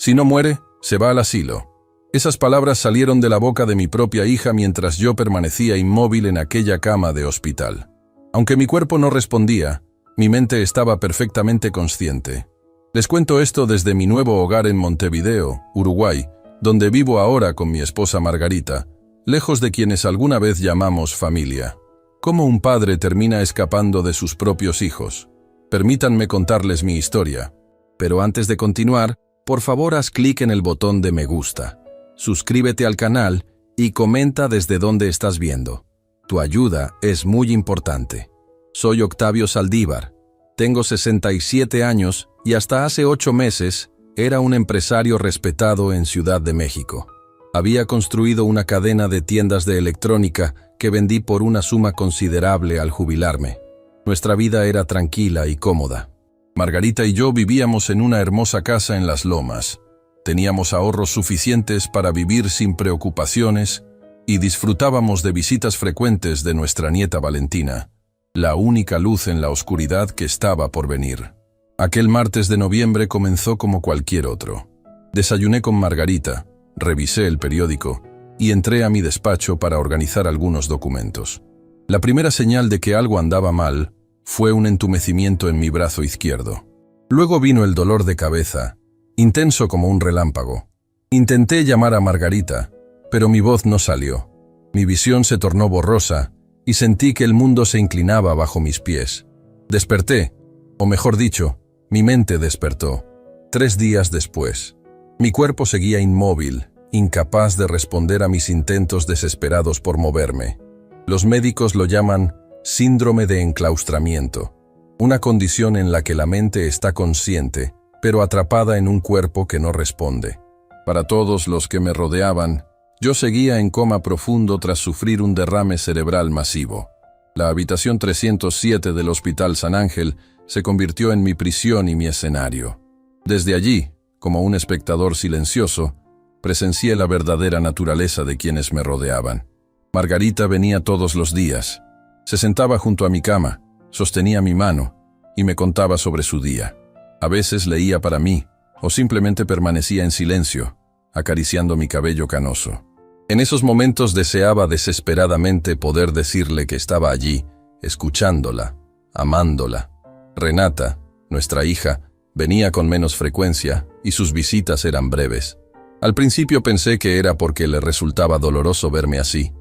Si no muere, se va al asilo. Esas palabras salieron de la boca de mi propia hija mientras yo permanecía inmóvil en aquella cama de hospital. Aunque mi cuerpo no respondía, mi mente estaba perfectamente consciente. Les cuento esto desde mi nuevo hogar en Montevideo, Uruguay, donde vivo ahora con mi esposa Margarita, lejos de quienes alguna vez llamamos familia. ¿Cómo un padre termina escapando de sus propios hijos? Permítanme contarles mi historia. Pero antes de continuar, por favor haz clic en el botón de me gusta. Suscríbete al canal y comenta desde dónde estás viendo. Tu ayuda es muy importante. Soy Octavio Saldívar. Tengo 67 años y hasta hace 8 meses era un empresario respetado en Ciudad de México. Había construido una cadena de tiendas de electrónica que vendí por una suma considerable al jubilarme. Nuestra vida era tranquila y cómoda. Margarita y yo vivíamos en una hermosa casa en Las Lomas. Teníamos ahorros suficientes para vivir sin preocupaciones y disfrutábamos de visitas frecuentes de nuestra nieta Valentina, la única luz en la oscuridad que estaba por venir. Aquel martes de noviembre comenzó como cualquier otro. Desayuné con Margarita, revisé el periódico y entré a mi despacho para organizar algunos documentos. La primera señal de que algo andaba mal fue un entumecimiento en mi brazo izquierdo. Luego vino el dolor de cabeza, intenso como un relámpago. Intenté llamar a Margarita, pero mi voz no salió. Mi visión se tornó borrosa y sentí que el mundo se inclinaba bajo mis pies. Desperté, o mejor dicho, mi mente despertó. 3 días después. Mi cuerpo seguía inmóvil, incapaz de responder a mis intentos desesperados por moverme. Los médicos lo llaman síndrome de enclaustramiento, una condición en la que la mente está consciente, pero atrapada en un cuerpo que no responde. Para todos los que me rodeaban, yo seguía en coma profundo tras sufrir un derrame cerebral masivo. La habitación 307 del Hospital San Ángel se convirtió en mi prisión y mi escenario. Desde allí, como un espectador silencioso, presencié la verdadera naturaleza de quienes me rodeaban. Margarita venía todos los días. Se sentaba junto a mi cama, sostenía mi mano y me contaba sobre su día. A veces leía para mí, o simplemente permanecía en silencio, acariciando mi cabello canoso. En esos momentos deseaba desesperadamente poder decirle que estaba allí, escuchándola, amándola. Renata, nuestra hija, venía con menos frecuencia y sus visitas eran breves. Al principio pensé que era porque le resultaba doloroso verme así.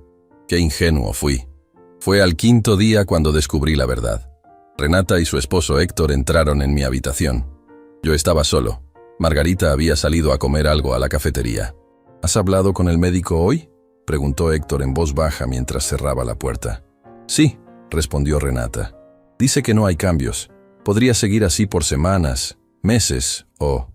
Qué ingenuo fui. Fue al 5.º día cuando descubrí la verdad. Renata y su esposo Héctor entraron en mi habitación. Yo estaba solo. Margarita había salido a comer algo a la cafetería. ¿Has hablado con el médico hoy?, preguntó Héctor en voz baja mientras cerraba la puerta. Sí, respondió Renata. Dice que no hay cambios. Podría seguir así por semanas, meses o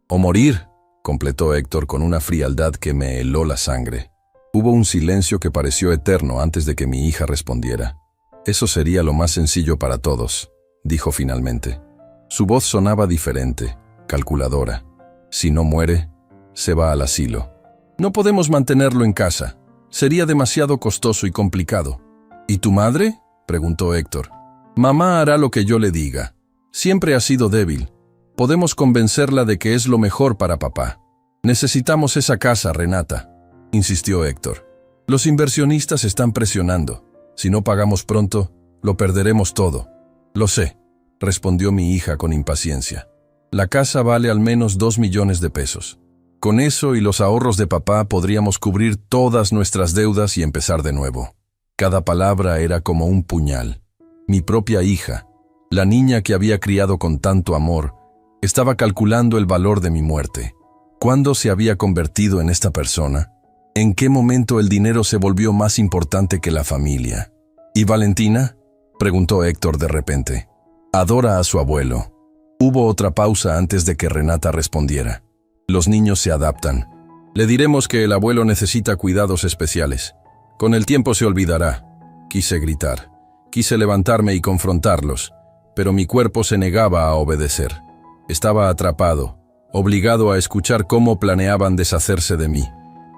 morir, completó Héctor con una frialdad que me heló la sangre. Hubo un silencio que pareció eterno antes de que mi hija respondiera. Eso sería lo más sencillo para todos, dijo finalmente. Su voz sonaba diferente, calculadora. Si no muere, se va al asilo. No podemos mantenerlo en casa. Sería demasiado costoso y complicado. ¿Y tu madre?, preguntó Héctor. Mamá hará lo que yo le diga. Siempre ha sido débil. Podemos convencerla de que es lo mejor para papá. Necesitamos esa casa, Renata, insistió Héctor. Los inversionistas están presionando. Si no pagamos pronto, lo perderemos todo. Lo sé, respondió mi hija con impaciencia. La casa vale al menos 2 millones de pesos. Con eso y los ahorros de papá podríamos cubrir todas nuestras deudas y empezar de nuevo. Cada palabra era como un puñal. Mi propia hija, la niña que había criado con tanto amor, estaba calculando el valor de mi muerte. ¿Cuándo se había convertido en esta persona? ¿En qué momento el dinero se volvió más importante que la familia? ¿Y Valentina?, preguntó Héctor de repente. Adora a su abuelo. Hubo otra pausa antes de que Renata respondiera. Los niños se adaptan. Le diremos que el abuelo necesita cuidados especiales. Con el tiempo se olvidará. Quise gritar. Quise levantarme y confrontarlos, pero mi cuerpo se negaba a obedecer. Estaba atrapado, obligado a escuchar cómo planeaban deshacerse de mí.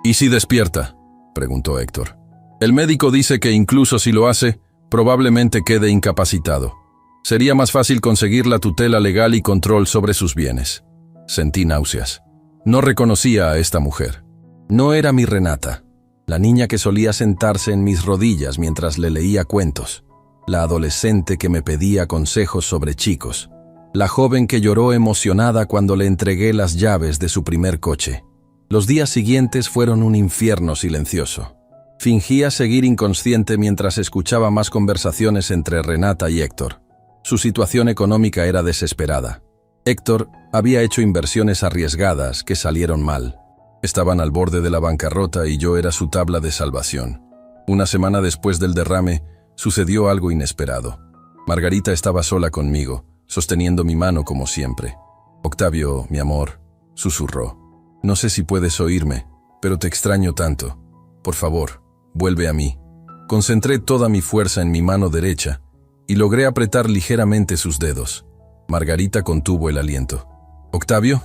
¿Y si despierta?, preguntó Héctor. El médico dice que incluso si lo hace, probablemente quede incapacitado. Sería más fácil conseguir la tutela legal y control sobre sus bienes. Sentí náuseas. No reconocía a esta mujer. No era mi Renata, la niña que solía sentarse en mis rodillas mientras le leía cuentos, la adolescente que me pedía consejos sobre chicos, la joven que lloró emocionada cuando le entregué las llaves de su primer coche. Los días siguientes fueron un infierno silencioso. Fingía seguir inconsciente mientras escuchaba más conversaciones entre Renata y Héctor. Su situación económica era desesperada. Héctor había hecho inversiones arriesgadas que salieron mal. Estaban al borde de la bancarrota y yo era su tabla de salvación. Una semana después del derrame, sucedió algo inesperado. Margarita estaba sola conmigo, sosteniendo mi mano como siempre. «Octavio, mi amor», susurró. «No sé si puedes oírme, pero te extraño tanto. Por favor, vuelve a mí». Concentré toda mi fuerza en mi mano derecha y logré apretar ligeramente sus dedos. Margarita contuvo el aliento. «Octavio,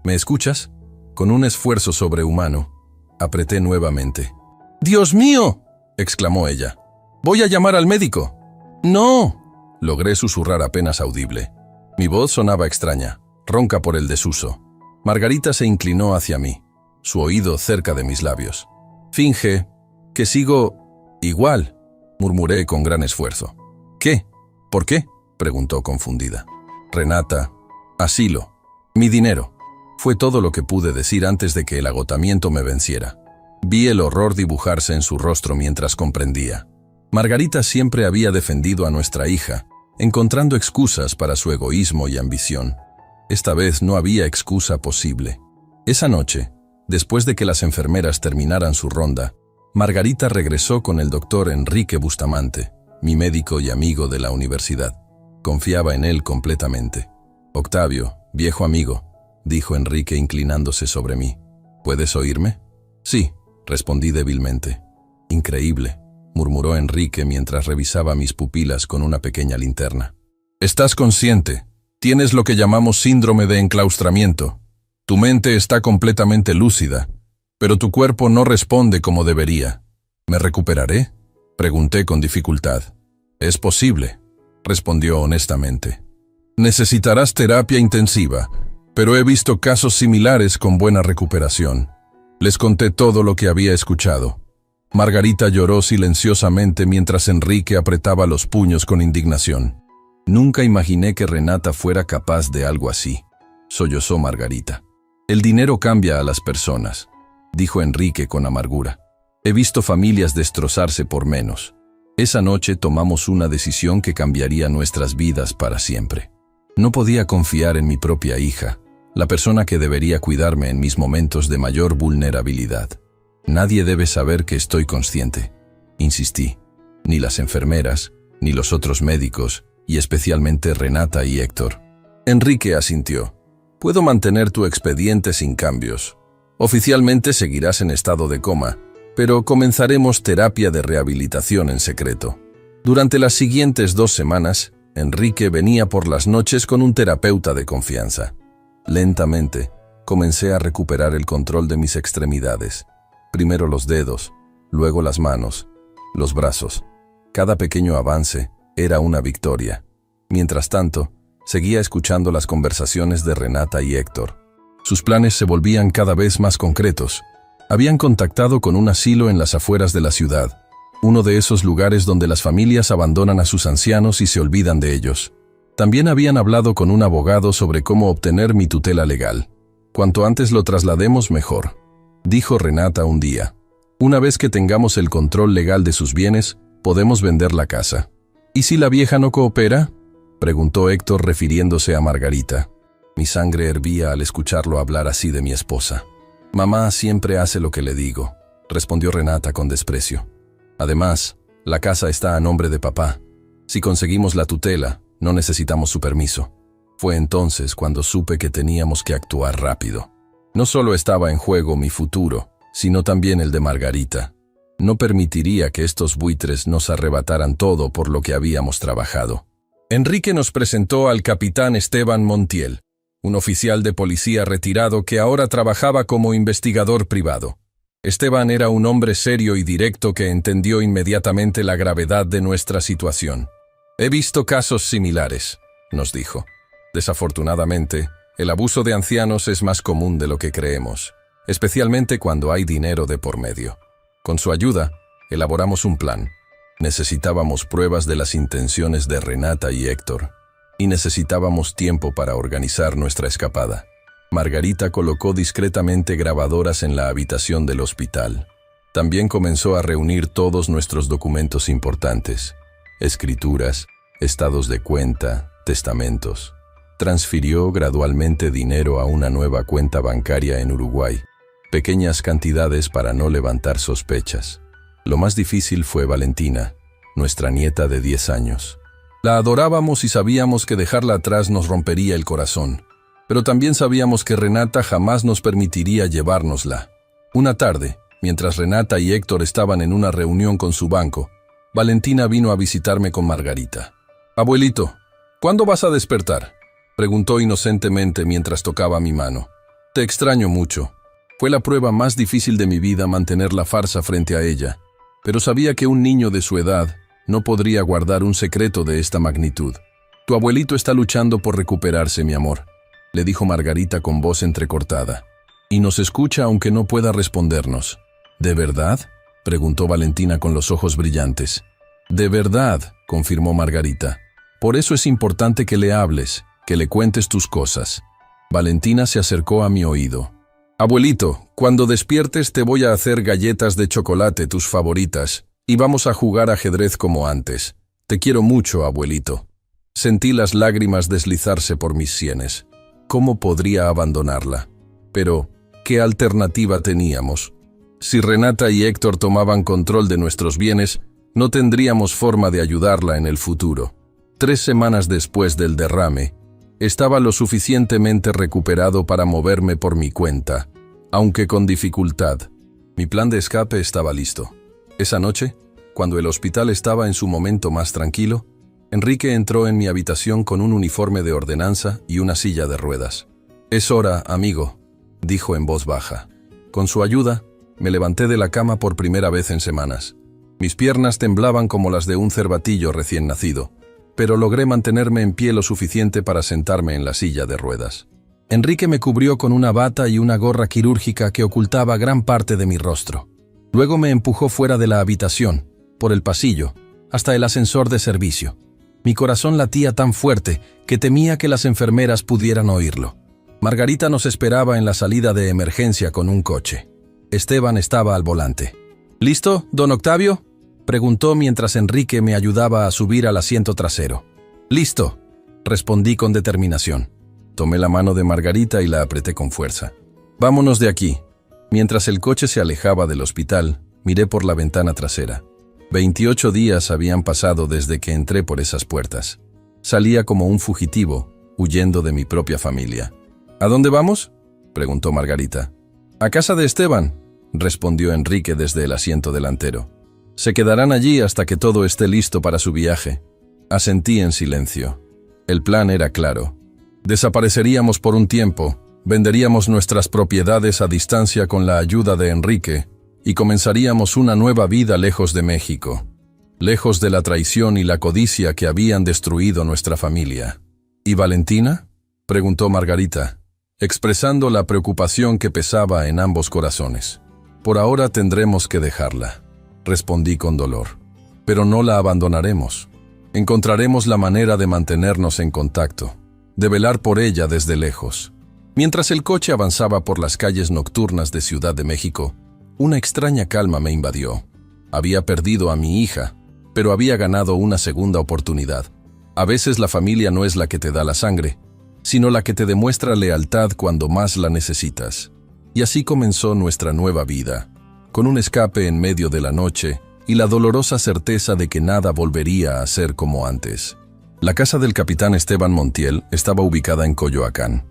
¿me escuchas?». Con un esfuerzo sobrehumano, apreté nuevamente. «¡Dios mío!», exclamó ella. «¡Voy a llamar al médico!». «¡No!», logré susurrar apenas audible. Mi voz sonaba extraña, ronca por el desuso. Margarita se inclinó hacia mí, su oído cerca de mis labios. «Finge que sigo igual», murmuré con gran esfuerzo. «¿Qué? ¿Por qué?», preguntó confundida. «Renata, asilo, mi dinero». Fue todo lo que pude decir antes de que el agotamiento me venciera. Vi el horror dibujarse en su rostro mientras comprendía. Margarita siempre había defendido a nuestra hija, encontrando excusas para su egoísmo y ambición. Esta vez no había excusa posible. Esa noche, después de que las enfermeras terminaran su ronda, Margarita regresó con el doctor Enrique Bustamante, mi médico y amigo de la universidad. Confiaba en él completamente. «Octavio, viejo amigo», dijo Enrique inclinándose sobre mí. «¿Puedes oírme?». «Sí», respondí débilmente. «Increíble», murmuró Enrique mientras revisaba mis pupilas con una pequeña linterna. «Estás consciente. Tienes lo que llamamos síndrome de enclaustramiento. Tu mente está completamente lúcida, pero tu cuerpo no responde como debería». «¿Me recuperaré?», pregunté con dificultad. «Es posible», respondió honestamente. «Necesitarás terapia intensiva, pero he visto casos similares con buena recuperación». Les conté todo lo que había escuchado. Margarita lloró silenciosamente mientras Enrique apretaba los puños con indignación. «Nunca imaginé que Renata fuera capaz de algo así», sollozó Margarita. «El dinero cambia a las personas», dijo Enrique con amargura. «He visto familias destrozarse por menos. Esa noche tomamos una decisión que cambiaría nuestras vidas para siempre. No podía confiar en mi propia hija, la persona que debería cuidarme en mis momentos de mayor vulnerabilidad. Nadie debe saber que estoy consciente», insistí. «Ni las enfermeras, ni los otros médicos, y especialmente Renata y Héctor». Enrique asintió. «Puedo mantener tu expediente sin cambios. Oficialmente seguirás en estado de coma, pero comenzaremos terapia de rehabilitación en secreto». Durante las siguientes 2 semanas, Enrique venía por las noches con un terapeuta de confianza. Lentamente, comencé a recuperar el control de mis extremidades. Primero los dedos, luego las manos, los brazos. Cada pequeño avance era una victoria. Mientras tanto, seguía escuchando las conversaciones de Renata y Héctor. Sus planes se volvían cada vez más concretos. Habían contactado con un asilo en las afueras de la ciudad, uno de esos lugares donde las familias abandonan a sus ancianos y se olvidan de ellos. También habían hablado con un abogado sobre cómo obtener mi tutela legal. «Cuanto antes lo traslademos, mejor», dijo Renata un día. «Una vez que tengamos el control legal de sus bienes, podemos vender la casa». «¿Y si la vieja no coopera?», preguntó Héctor refiriéndose a Margarita. Mi sangre hervía al escucharlo hablar así de mi esposa. «Mamá siempre hace lo que le digo», respondió Renata con desprecio. «Además, la casa está a nombre de papá. Si conseguimos la tutela, no necesitamos su permiso». Fue entonces cuando supe que teníamos que actuar rápido. No solo estaba en juego mi futuro, sino también el de Margarita. No permitiría que estos buitres nos arrebataran todo por lo que habíamos trabajado. Enrique nos presentó al capitán Esteban Montiel, un oficial de policía retirado que ahora trabajaba como investigador privado. Esteban era un hombre serio y directo que entendió inmediatamente la gravedad de nuestra situación. «He visto casos similares», nos dijo. «Desafortunadamente, El abuso de ancianos es más común de lo que creemos, especialmente cuando hay dinero de por medio. Con su ayuda, elaboramos un plan. Necesitábamos pruebas de las intenciones de Renata y Héctor, y necesitábamos tiempo para organizar nuestra escapada. Margarita colocó discretamente grabadoras en la habitación del hospital. También comenzó a reunir todos nuestros documentos importantes: escrituras, estados de cuenta, testamentos. Transfirió gradualmente dinero a una nueva cuenta bancaria en Uruguay, pequeñas cantidades para no levantar sospechas. Lo más difícil fue Valentina, nuestra nieta de 10 años. La adorábamos y sabíamos que dejarla atrás nos rompería el corazón, pero también sabíamos que Renata jamás nos permitiría llevárnosla. Una tarde, mientras Renata y Héctor estaban en una reunión con su banco, Valentina vino a visitarme con Margarita. «Abuelito, ¿cuándo vas a despertar?», preguntó inocentemente mientras tocaba mi mano. «Te extraño mucho. Fue la prueba más difícil de mi vida mantener la farsa frente a ella, pero sabía que un niño de su edad no podría guardar un secreto de esta magnitud. Tu abuelito está luchando por recuperarse, mi amor», le dijo Margarita con voz entrecortada. «Y nos escucha aunque no pueda respondernos». «¿De verdad?», preguntó Valentina con los ojos brillantes. «De verdad», confirmó Margarita. «Por eso es importante que le hables, que le cuentes tus cosas». Valentina se acercó a mi oído. «Abuelito, cuando despiertes te voy a hacer galletas de chocolate, tus favoritas, y vamos a jugar ajedrez como antes. Te quiero mucho, abuelito». Sentí las lágrimas deslizarse por mis sienes. ¿Cómo podría abandonarla? Pero, ¿qué alternativa teníamos? Si Renata y Héctor tomaban control de nuestros bienes, no tendríamos forma de ayudarla en el futuro. 3 semanas después del derrame, estaba lo suficientemente recuperado para moverme por mi cuenta, aunque con dificultad. Mi plan de escape estaba listo. Esa noche, cuando el hospital estaba en su momento más tranquilo, Enrique entró en mi habitación con un uniforme de ordenanza y una silla de ruedas. «Es hora, amigo», dijo en voz baja. Con su ayuda, me levanté de la cama por primera vez en semanas. Mis piernas temblaban como las de un cervatillo recién nacido, pero logré mantenerme en pie lo suficiente para sentarme en la silla de ruedas. Enrique me cubrió con una bata y una gorra quirúrgica que ocultaba gran parte de mi rostro. Luego me empujó fuera de la habitación, por el pasillo, hasta el ascensor de servicio. Mi corazón latía tan fuerte que temía que las enfermeras pudieran oírlo. Margarita nos esperaba en la salida de emergencia con un coche. Esteban estaba al volante. «¿Listo, don Octavio?», preguntó mientras Enrique me ayudaba a subir al asiento trasero. «Listo», respondí con determinación. Tomé la mano de Margarita y la apreté con fuerza. «Vámonos de aquí». Mientras el coche se alejaba del hospital, miré por la ventana trasera. 28 días habían pasado desde que entré por esas puertas. Salía como un fugitivo, huyendo de mi propia familia. «¿A dónde vamos?», preguntó Margarita. «A casa de Esteban», respondió Enrique desde el asiento delantero. «Se quedarán allí hasta que todo esté listo para su viaje». Asentí en silencio. El plan era claro. Desapareceríamos por un tiempo, venderíamos nuestras propiedades a distancia con la ayuda de Enrique y comenzaríamos una nueva vida lejos de México, lejos de la traición y la codicia que habían destruido nuestra familia. «¿Y Valentina?», preguntó Margarita, expresando la preocupación que pesaba en ambos corazones. «Por ahora tendremos que dejarla», respondí con dolor. «Pero no la abandonaremos. Encontraremos la manera de mantenernos en contacto, de velar por ella desde lejos». Mientras el coche avanzaba por las calles nocturnas de Ciudad de México, una extraña calma me invadió. Había perdido a mi hija, pero había ganado una segunda oportunidad. A veces la familia no es la que te da la sangre, sino la que te demuestra lealtad cuando más la necesitas. Y así comenzó nuestra nueva vida, con un escape en medio de la noche y la dolorosa certeza de que nada volvería a ser como antes. La casa del capitán Esteban Montiel estaba ubicada en Coyoacán,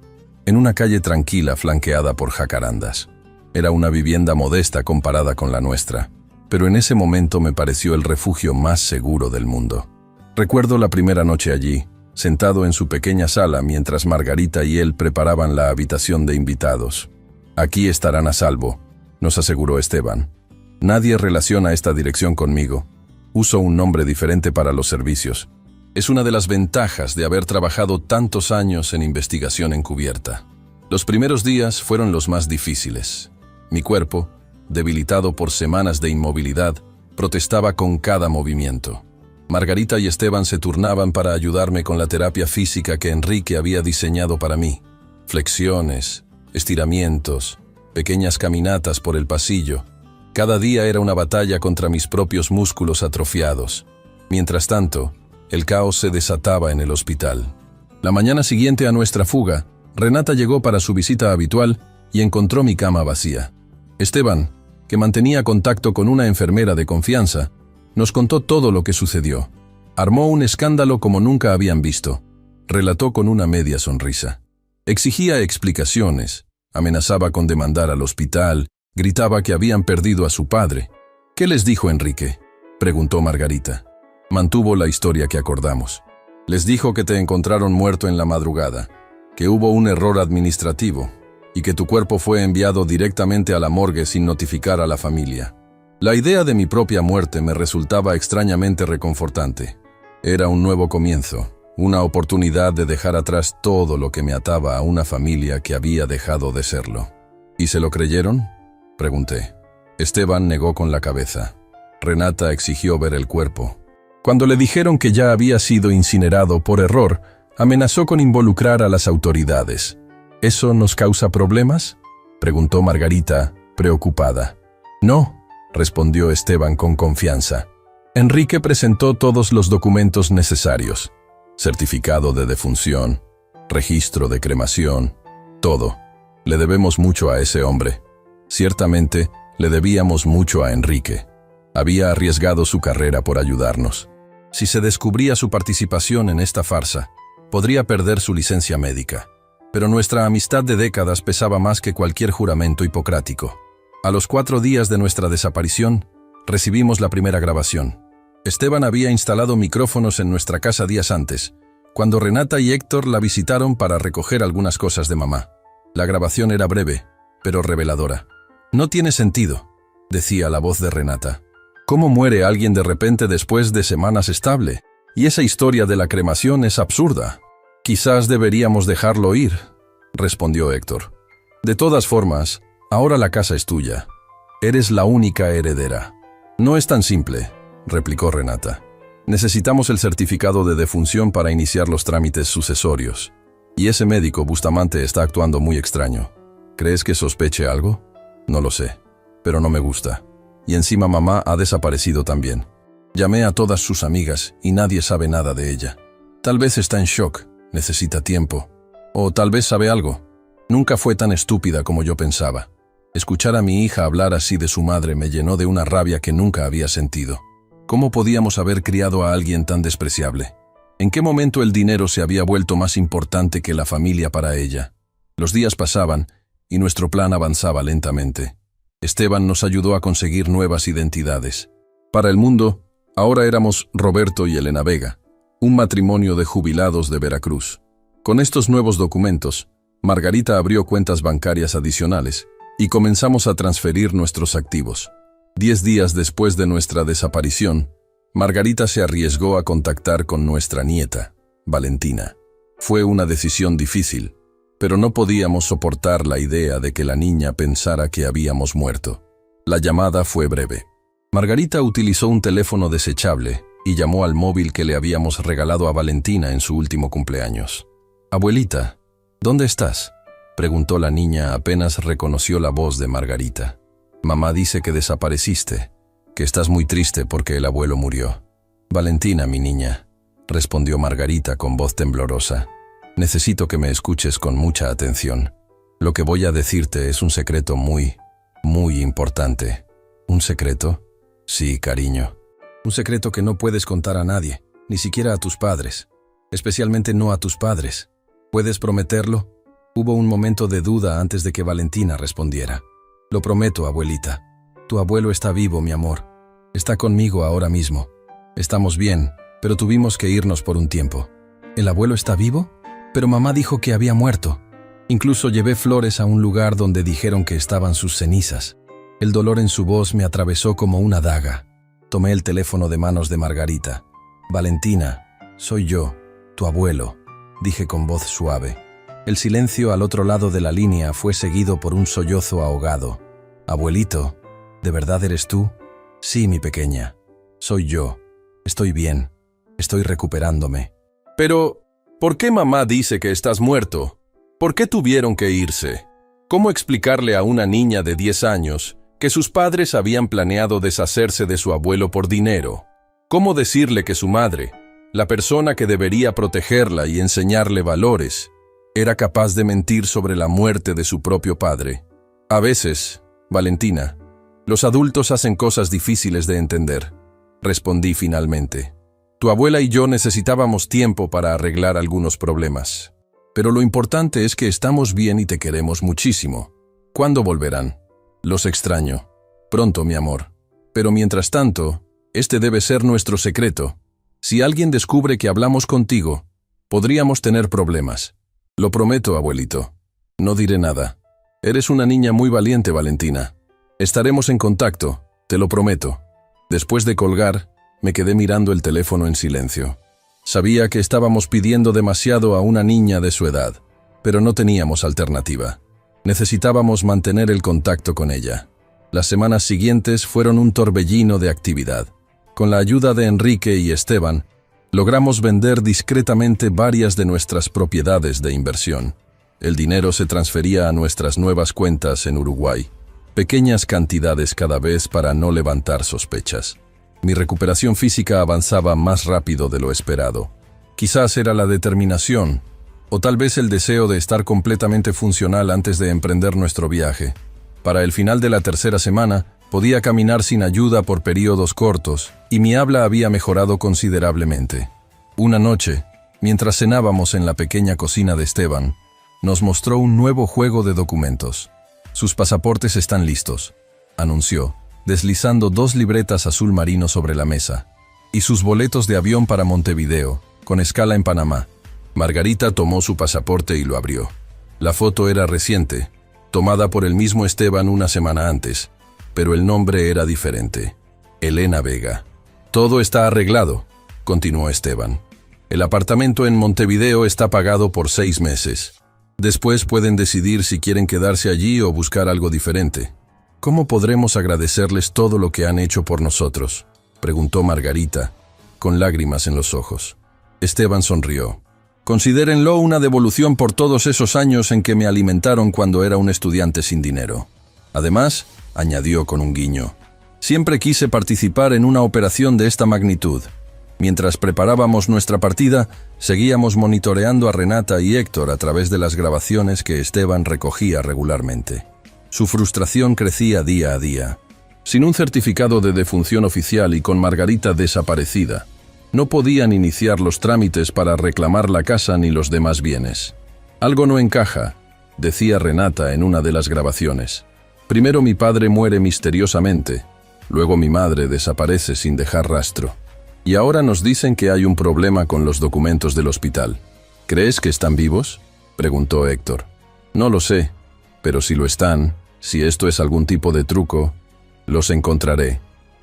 en una calle tranquila flanqueada por jacarandas. Era una vivienda modesta comparada con la nuestra, pero en ese momento me pareció el refugio más seguro del mundo. Recuerdo la primera noche allí, sentado en su pequeña sala mientras Margarita y él preparaban la habitación de invitados. «Aquí estarán a salvo», nos aseguró Esteban. «Nadie relaciona esta dirección conmigo. Uso un nombre diferente para los servicios. Es una de las ventajas de haber trabajado tantos años en investigación encubierta. Los primeros días fueron los más difíciles. Mi cuerpo, debilitado por semanas de inmovilidad, protestaba con cada movimiento. Margarita y Esteban se turnaban para ayudarme con la terapia física que Enrique había diseñado para mí. Flexiones, estiramientos, pequeñas caminatas por el pasillo. Cada día era una batalla contra mis propios músculos atrofiados. Mientras tanto, el caos se desataba en el hospital. La mañana siguiente a nuestra fuga, Renata llegó para su visita habitual y encontró mi cama vacía. Esteban, que mantenía contacto con una enfermera de confianza, nos contó todo lo que sucedió. Armó un escándalo como nunca habían visto. Relató con una media sonrisa. Exigía explicaciones, amenazaba con demandar al hospital, gritaba que habían perdido a su padre. ¿Qué les dijo Enrique?, preguntó Margarita. Mantuvo la historia que acordamos. Les dijo que te encontraron muerto en la madrugada, que hubo un error administrativo y que tu cuerpo fue enviado directamente a la morgue sin notificar a la familia. La idea de mi propia muerte me resultaba extrañamente reconfortante. Era un nuevo comienzo, una oportunidad de dejar atrás todo lo que me ataba a una familia que había dejado de serlo. ¿Y se lo creyeron?, pregunté. Esteban negó con la cabeza. Renata exigió ver el cuerpo. Cuando le dijeron que ya había sido incinerado por error, amenazó con involucrar a las autoridades. ¿Eso nos causa problemas?, preguntó Margarita, preocupada. No, respondió Esteban con confianza. Enrique presentó todos los documentos necesarios. Certificado de defunción, registro de cremación, todo. Le debemos mucho a ese hombre. Ciertamente, le debíamos mucho a Enrique. Había arriesgado su carrera por ayudarnos. Si se descubría su participación en esta farsa, podría perder su licencia médica. Pero nuestra amistad de décadas pesaba más que cualquier juramento hipocrático. A los 4 días de nuestra desaparición, recibimos la primera grabación. Esteban había instalado micrófonos en nuestra casa días antes, cuando Renata y Héctor la visitaron para recoger algunas cosas de mamá. La grabación era breve, pero reveladora. No tiene sentido, decía la voz de Renata. ¿Cómo muere alguien de repente después de semanas estable? Y esa historia de la cremación es absurda. Quizás deberíamos dejarlo ir, respondió Héctor. De todas formas, ahora la casa es tuya. Eres la única heredera. No es tan simple, replicó Renata. Necesitamos el certificado de defunción para iniciar los trámites sucesorios. Y ese médico, Bustamante, está actuando muy extraño. ¿Crees que sospeche algo? No lo sé, pero no me gusta. Y encima mamá ha desaparecido también. Llamé a todas sus amigas y nadie sabe nada de ella. Tal vez está en shock, necesita tiempo. O tal vez sabe algo. Nunca fue tan estúpida como yo pensaba. Escuchar a mi hija hablar así de su madre me llenó de una rabia que nunca había sentido. ¿Cómo podíamos haber criado a alguien tan despreciable? ¿En qué momento el dinero se había vuelto más importante que la familia para ella? Los días pasaban y nuestro plan avanzaba lentamente. Esteban nos ayudó a conseguir nuevas identidades. Para el mundo, ahora éramos Roberto y Elena Vega, un matrimonio de jubilados de Veracruz. Con estos nuevos documentos, Margarita abrió cuentas bancarias adicionales y comenzamos a transferir nuestros activos. 10 días después de nuestra desaparición, Margarita se arriesgó a contactar con nuestra nieta, Valentina. Fue una decisión difícil, pero no podíamos soportar la idea de que la niña pensara que habíamos muerto. La llamada fue breve. Margarita utilizó un teléfono desechable y llamó al móvil que le habíamos regalado a Valentina en su último cumpleaños. «Abuelita, ¿dónde estás?», preguntó la niña apenas reconoció la voz de Margarita. «Mamá dice que desapareciste, que estás muy triste porque el abuelo murió». «Valentina, mi niña», respondió Margarita con voz temblorosa. «Necesito que me escuches con mucha atención. Lo que voy a decirte es un secreto muy, muy importante». «¿Un secreto?». «Sí, cariño. Un secreto que no puedes contar a nadie, ni siquiera a tus padres. Especialmente no a tus padres. ¿Puedes prometerlo?». Hubo un momento de duda antes de que Valentina respondiera. «Lo prometo, abuelita. Tu abuelo está vivo, mi amor. Está conmigo ahora mismo. Estamos bien, pero tuvimos que irnos por un tiempo». «¿El abuelo está vivo? Pero mamá dijo que había muerto. Incluso llevé flores a un lugar donde dijeron que estaban sus cenizas». El dolor en su voz me atravesó como una daga. Tomé el teléfono de manos de Margarita. «Valentina, Soy yo, tu abuelo, dije con voz suave. El silencio al otro lado de la línea fue seguido por un sollozo ahogado. Abuelito, ¿de verdad eres tú? Sí, mi pequeña. Soy yo. Estoy bien. Estoy recuperándome. Pero, ¿por qué mamá dice que estás muerto? ¿Por qué tuvieron que irse? ¿Cómo explicarle a una niña de 10 años que sus padres habían planeado deshacerse de su abuelo por dinero? ¿Cómo decirle que su madre, la persona que debería protegerla y enseñarle valores, era capaz de mentir sobre la muerte de su propio padre? A veces, Valentina, los adultos hacen cosas difíciles de entender, respondí finalmente. Tu abuela y yo necesitábamos tiempo para arreglar algunos problemas. Pero lo importante es que estamos bien y te queremos muchísimo. ¿Cuándo volverán? Los extraño. Pronto, mi amor. Pero mientras tanto, este debe ser nuestro secreto. Si alguien descubre que hablamos contigo, podríamos tener problemas. Lo prometo, abuelito. No diré nada. Eres una niña muy valiente, Valentina. Estaremos en contacto, te lo prometo. Después de colgar, me quedé mirando el teléfono en silencio. Sabía que estábamos pidiendo demasiado a una niña de su edad, pero no teníamos alternativa. Necesitábamos mantener el contacto con ella. Las semanas siguientes fueron un torbellino de actividad. Con la ayuda de Enrique y Esteban, logramos vender discretamente varias de nuestras propiedades de inversión. El dinero se transfería a nuestras nuevas cuentas en Uruguay. Pequeñas cantidades cada vez para no levantar sospechas. Mi recuperación física avanzaba más rápido de lo esperado. Quizás era la determinación, o tal vez el deseo de estar completamente funcional antes de emprender nuestro viaje. Para el final de la tercera semana, podía caminar sin ayuda por periodos cortos, y mi habla había mejorado considerablemente. Una noche, mientras cenábamos en la pequeña cocina de Esteban, nos mostró un nuevo juego de documentos. Sus pasaportes están listos, anunció, deslizando 2 libretas azul marino sobre la mesa, y sus boletos de avión para Montevideo, con escala en Panamá. Margarita tomó su pasaporte y lo abrió. La foto era reciente, tomada por el mismo Esteban una semana antes, pero el nombre era diferente. Elena Vega. Todo está arreglado, continuó Esteban. El apartamento en Montevideo está pagado por 6 meses. Después pueden decidir si quieren quedarse allí o buscar algo diferente. ¿Cómo podremos agradecerles todo lo que han hecho por nosotros?, preguntó Margarita, con lágrimas en los ojos. Esteban sonrió. Considérenlo una devolución por todos esos años en que me alimentaron cuando era un estudiante sin dinero. Además, añadió con un guiño, siempre quise participar en una operación de esta magnitud. Mientras preparábamos nuestra partida, seguíamos monitoreando a Renata y Héctor a través de las grabaciones que Esteban recogía regularmente. Su frustración crecía día a día. Sin un certificado de defunción oficial y con Margarita desaparecida, no podían iniciar los trámites para reclamar la casa ni los demás bienes. Algo no encaja, decía Renata en una de las grabaciones. Primero mi padre muere misteriosamente, luego mi madre desaparece sin dejar rastro. Y ahora nos dicen que hay un problema con los documentos del hospital. ¿Crees que están vivos?, preguntó Héctor. No lo sé, pero si lo están, si esto es algún tipo de truco, los encontraré.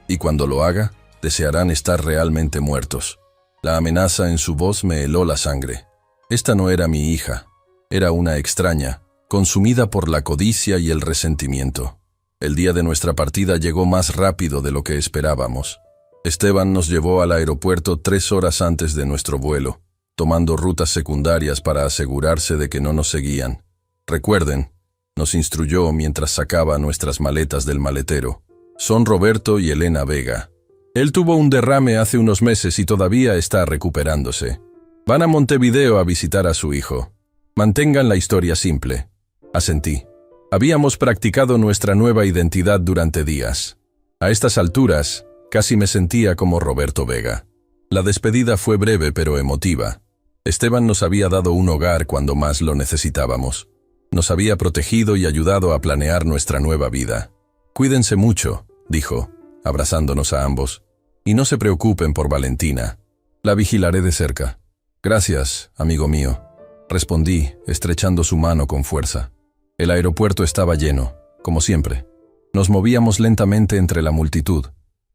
Y cuando lo haga, desearán estar realmente muertos. La amenaza en su voz me heló la sangre. Esta no era mi hija, era una extraña, consumida por la codicia y el resentimiento. El día de nuestra partida llegó más rápido de lo que esperábamos. Esteban nos llevó al aeropuerto 3 horas antes de nuestro vuelo, tomando rutas secundarias para asegurarse de que no nos seguían. Recuerden, nos instruyó mientras sacaba nuestras maletas del maletero. Son Roberto y Elena Vega. Él tuvo un derrame hace unos meses y todavía está recuperándose. Van a Montevideo a visitar a su hijo. Mantengan la historia simple. Asentí. Habíamos practicado nuestra nueva identidad durante días. A estas alturas, casi me sentía como Roberto Vega. La despedida fue breve pero emotiva. Esteban nos había dado un hogar cuando más lo necesitábamos. Nos había protegido y ayudado a planear nuestra nueva vida. Cuídense mucho, dijo, abrazándonos a ambos. Y no se preocupen por Valentina. La vigilaré de cerca. Gracias, amigo mío, respondí, estrechando su mano con fuerza. El aeropuerto estaba lleno, como siempre. Nos movíamos lentamente entre la multitud,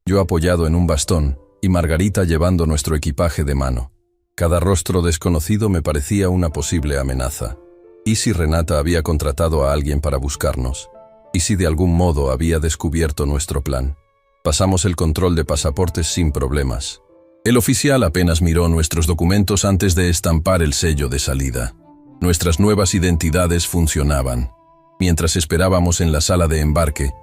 yo apoyado en un bastón y Margarita llevando nuestro equipaje de mano. Cada rostro desconocido me parecía una posible amenaza. ¿Y si Renata había contratado a alguien para buscarnos? ¿Y si de algún modo había descubierto nuestro plan? Pasamos el control de pasaportes sin problemas. El oficial apenas miró nuestros documentos antes de estampar el sello de salida. Nuestras nuevas identidades funcionaban. Mientras esperábamos en la sala de embarque,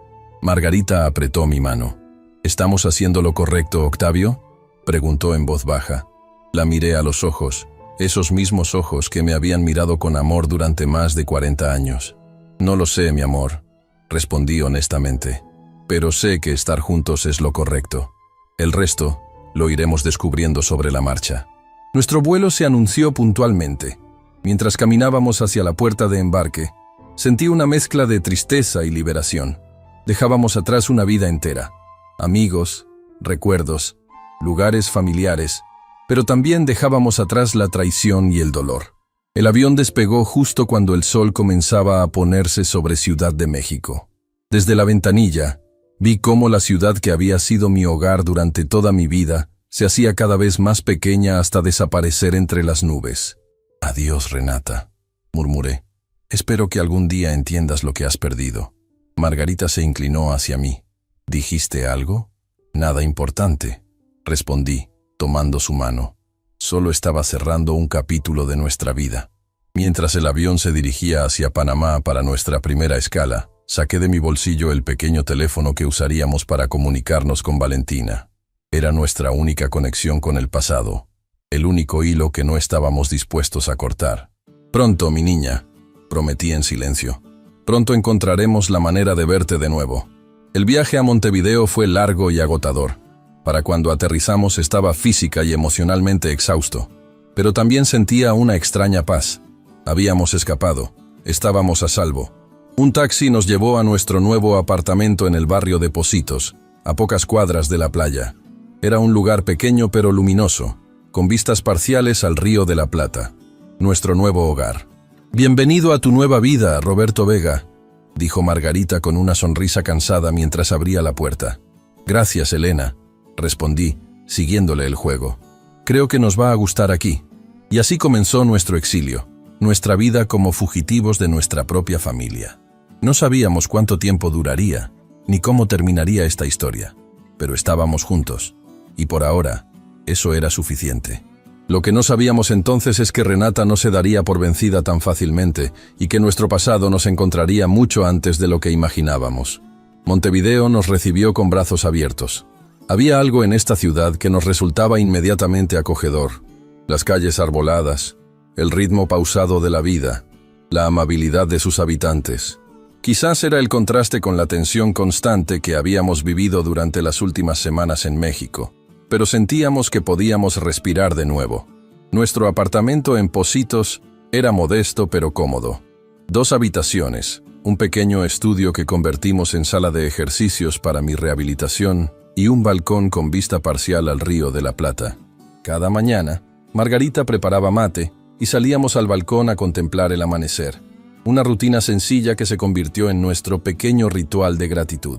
Margarita apretó mi mano. ¿Estamos haciendo lo correcto, Octavio?, preguntó en voz baja. La miré a los ojos, esos mismos ojos que me habían mirado con amor durante más de 40 años. No lo sé, mi amor, respondí honestamente, pero sé que estar juntos es lo correcto. El resto lo iremos descubriendo sobre la marcha. Nuestro vuelo se anunció puntualmente. Mientras caminábamos hacia la puerta de embarque, sentí una mezcla de tristeza y liberación. Dejábamos atrás una vida entera, amigos, recuerdos, lugares familiares, pero también dejábamos atrás la traición y el dolor. El avión despegó justo cuando el sol comenzaba a ponerse sobre Ciudad de México. Desde la ventanilla, vi cómo la ciudad que había sido mi hogar durante toda mi vida se hacía cada vez más pequeña hasta desaparecer entre las nubes. «Adiós, Renata», murmuré. «Espero que algún día entiendas lo que has perdido». Margarita se inclinó hacia mí. «¿Dijiste algo?» «Nada importante», respondí, tomando su mano. Solo estaba cerrando un capítulo de nuestra vida. Mientras el avión se dirigía hacia Panamá para nuestra primera escala, saqué de mi bolsillo el pequeño teléfono que usaríamos para comunicarnos con Valentina. Era nuestra única conexión con el pasado, el único hilo que no estábamos dispuestos a cortar. «Pronto, mi niña», prometí en silencio. «Pronto encontraremos la manera de verte de nuevo». El viaje a Montevideo fue largo y agotador. Para cuando aterrizamos estaba física y emocionalmente exhausto, pero también sentía una extraña paz. Habíamos escapado, estábamos a salvo. Un taxi nos llevó a nuestro nuevo apartamento en el barrio de Pocitos, a pocas cuadras de la playa. Era un lugar pequeño pero luminoso, con vistas parciales al Río de la Plata. Nuestro nuevo hogar. «Bienvenido a tu nueva vida, Roberto Vega», dijo Margarita con una sonrisa cansada mientras abría la puerta. «Gracias, Elena», respondí, siguiéndole el juego. «Creo que nos va a gustar aquí». Y así comenzó nuestro exilio, nuestra vida como fugitivos de nuestra propia familia. No sabíamos cuánto tiempo duraría, ni cómo terminaría esta historia, pero estábamos juntos, y por ahora, eso era suficiente. Lo que no sabíamos entonces es que Renata no se daría por vencida tan fácilmente y que nuestro pasado nos encontraría mucho antes de lo que imaginábamos. Montevideo nos recibió con brazos abiertos. Había algo en esta ciudad que nos resultaba inmediatamente acogedor. Las calles arboladas, el ritmo pausado de la vida, la amabilidad de sus habitantes. Quizás era el contraste con la tensión constante que habíamos vivido durante las últimas semanas en México, pero sentíamos que podíamos respirar de nuevo. Nuestro apartamento en Pocitos era modesto pero cómodo. 2 habitaciones, un pequeño estudio que convertimos en sala de ejercicios para mi rehabilitación y un balcón con vista parcial al Río de la Plata. Cada mañana, Margarita preparaba mate y salíamos al balcón a contemplar el amanecer. Una rutina sencilla que se convirtió en nuestro pequeño ritual de gratitud.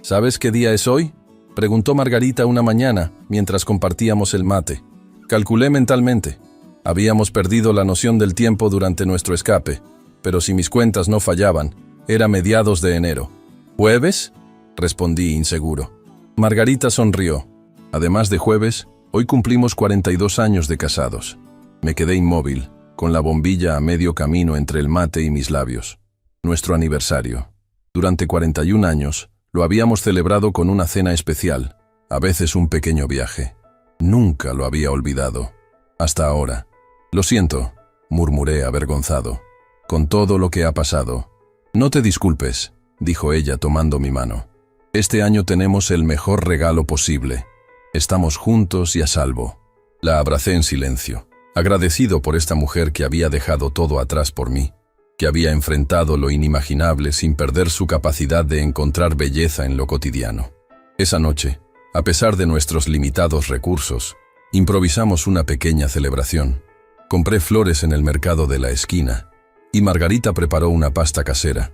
¿Sabes qué día es hoy?, preguntó Margarita una mañana mientras compartíamos el mate. Calculé mentalmente. Habíamos perdido la noción del tiempo durante nuestro escape, pero si mis cuentas no fallaban, era mediados de enero. ¿Jueves?, respondí inseguro. Margarita sonrió. Además de jueves, hoy cumplimos 42 años de casados. Me quedé inmóvil, con la bombilla a medio camino entre el mate y mis labios. Nuestro aniversario. Durante 41 años, lo habíamos celebrado con una cena especial, a veces un pequeño viaje. Nunca lo había olvidado. Hasta ahora. «Lo siento», murmuré avergonzado, «con todo lo que ha pasado». «No te disculpes», dijo ella tomando mi mano. «Este año tenemos el mejor regalo posible. Estamos juntos y a salvo». La abracé en silencio, agradecido por esta mujer que había dejado todo atrás por mí, que había enfrentado lo inimaginable sin perder su capacidad de encontrar belleza en lo cotidiano. Esa noche, a pesar de nuestros limitados recursos, improvisamos una pequeña celebración. Compré flores en el mercado de la esquina y Margarita preparó una pasta casera.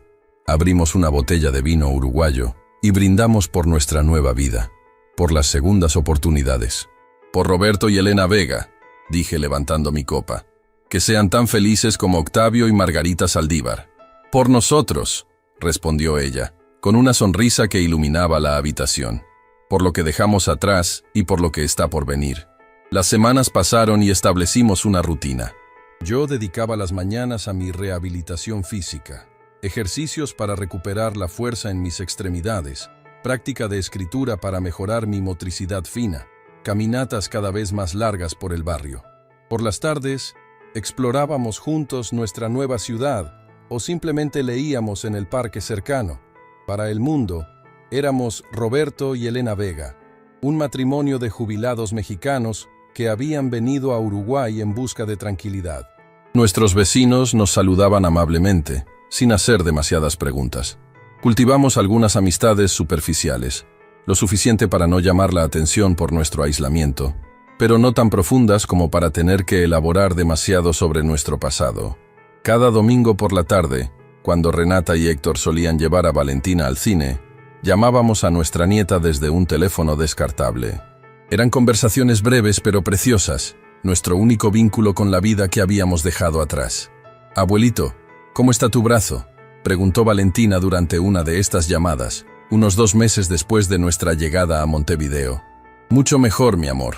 Abrimos una botella de vino uruguayo y brindamos por nuestra nueva vida, por las segundas oportunidades. «Por Roberto y Elena Vega», dije levantando mi copa. Que sean tan felices como Octavio y Margarita Saldívar. Por nosotros, respondió ella, con una sonrisa que iluminaba la habitación. Por lo que dejamos atrás y por lo que está por venir. Las semanas pasaron y establecimos una rutina. Yo dedicaba las mañanas a mi rehabilitación física, ejercicios para recuperar la fuerza en mis extremidades, práctica de escritura para mejorar mi motricidad fina, caminatas cada vez más largas por el barrio. Por las tardes, explorábamos juntos nuestra nueva ciudad o simplemente leíamos en el parque cercano. Para el mundo, éramos Roberto y Elena Vega, un matrimonio de jubilados mexicanos que habían venido a Uruguay en busca de tranquilidad. Nuestros vecinos nos saludaban amablemente, sin hacer demasiadas preguntas. Cultivamos algunas amistades superficiales, lo suficiente para no llamar la atención por nuestro aislamiento, pero no tan profundas como para tener que elaborar demasiado sobre nuestro pasado. Cada domingo por la tarde, cuando Renata y Héctor solían llevar a Valentina al cine, llamábamos a nuestra nieta desde un teléfono descartable. Eran conversaciones breves pero preciosas, nuestro único vínculo con la vida que habíamos dejado atrás. «Abuelito, ¿cómo está tu brazo?», preguntó Valentina durante una de estas llamadas, unos 2 meses después de nuestra llegada a Montevideo. «Mucho mejor, mi amor»,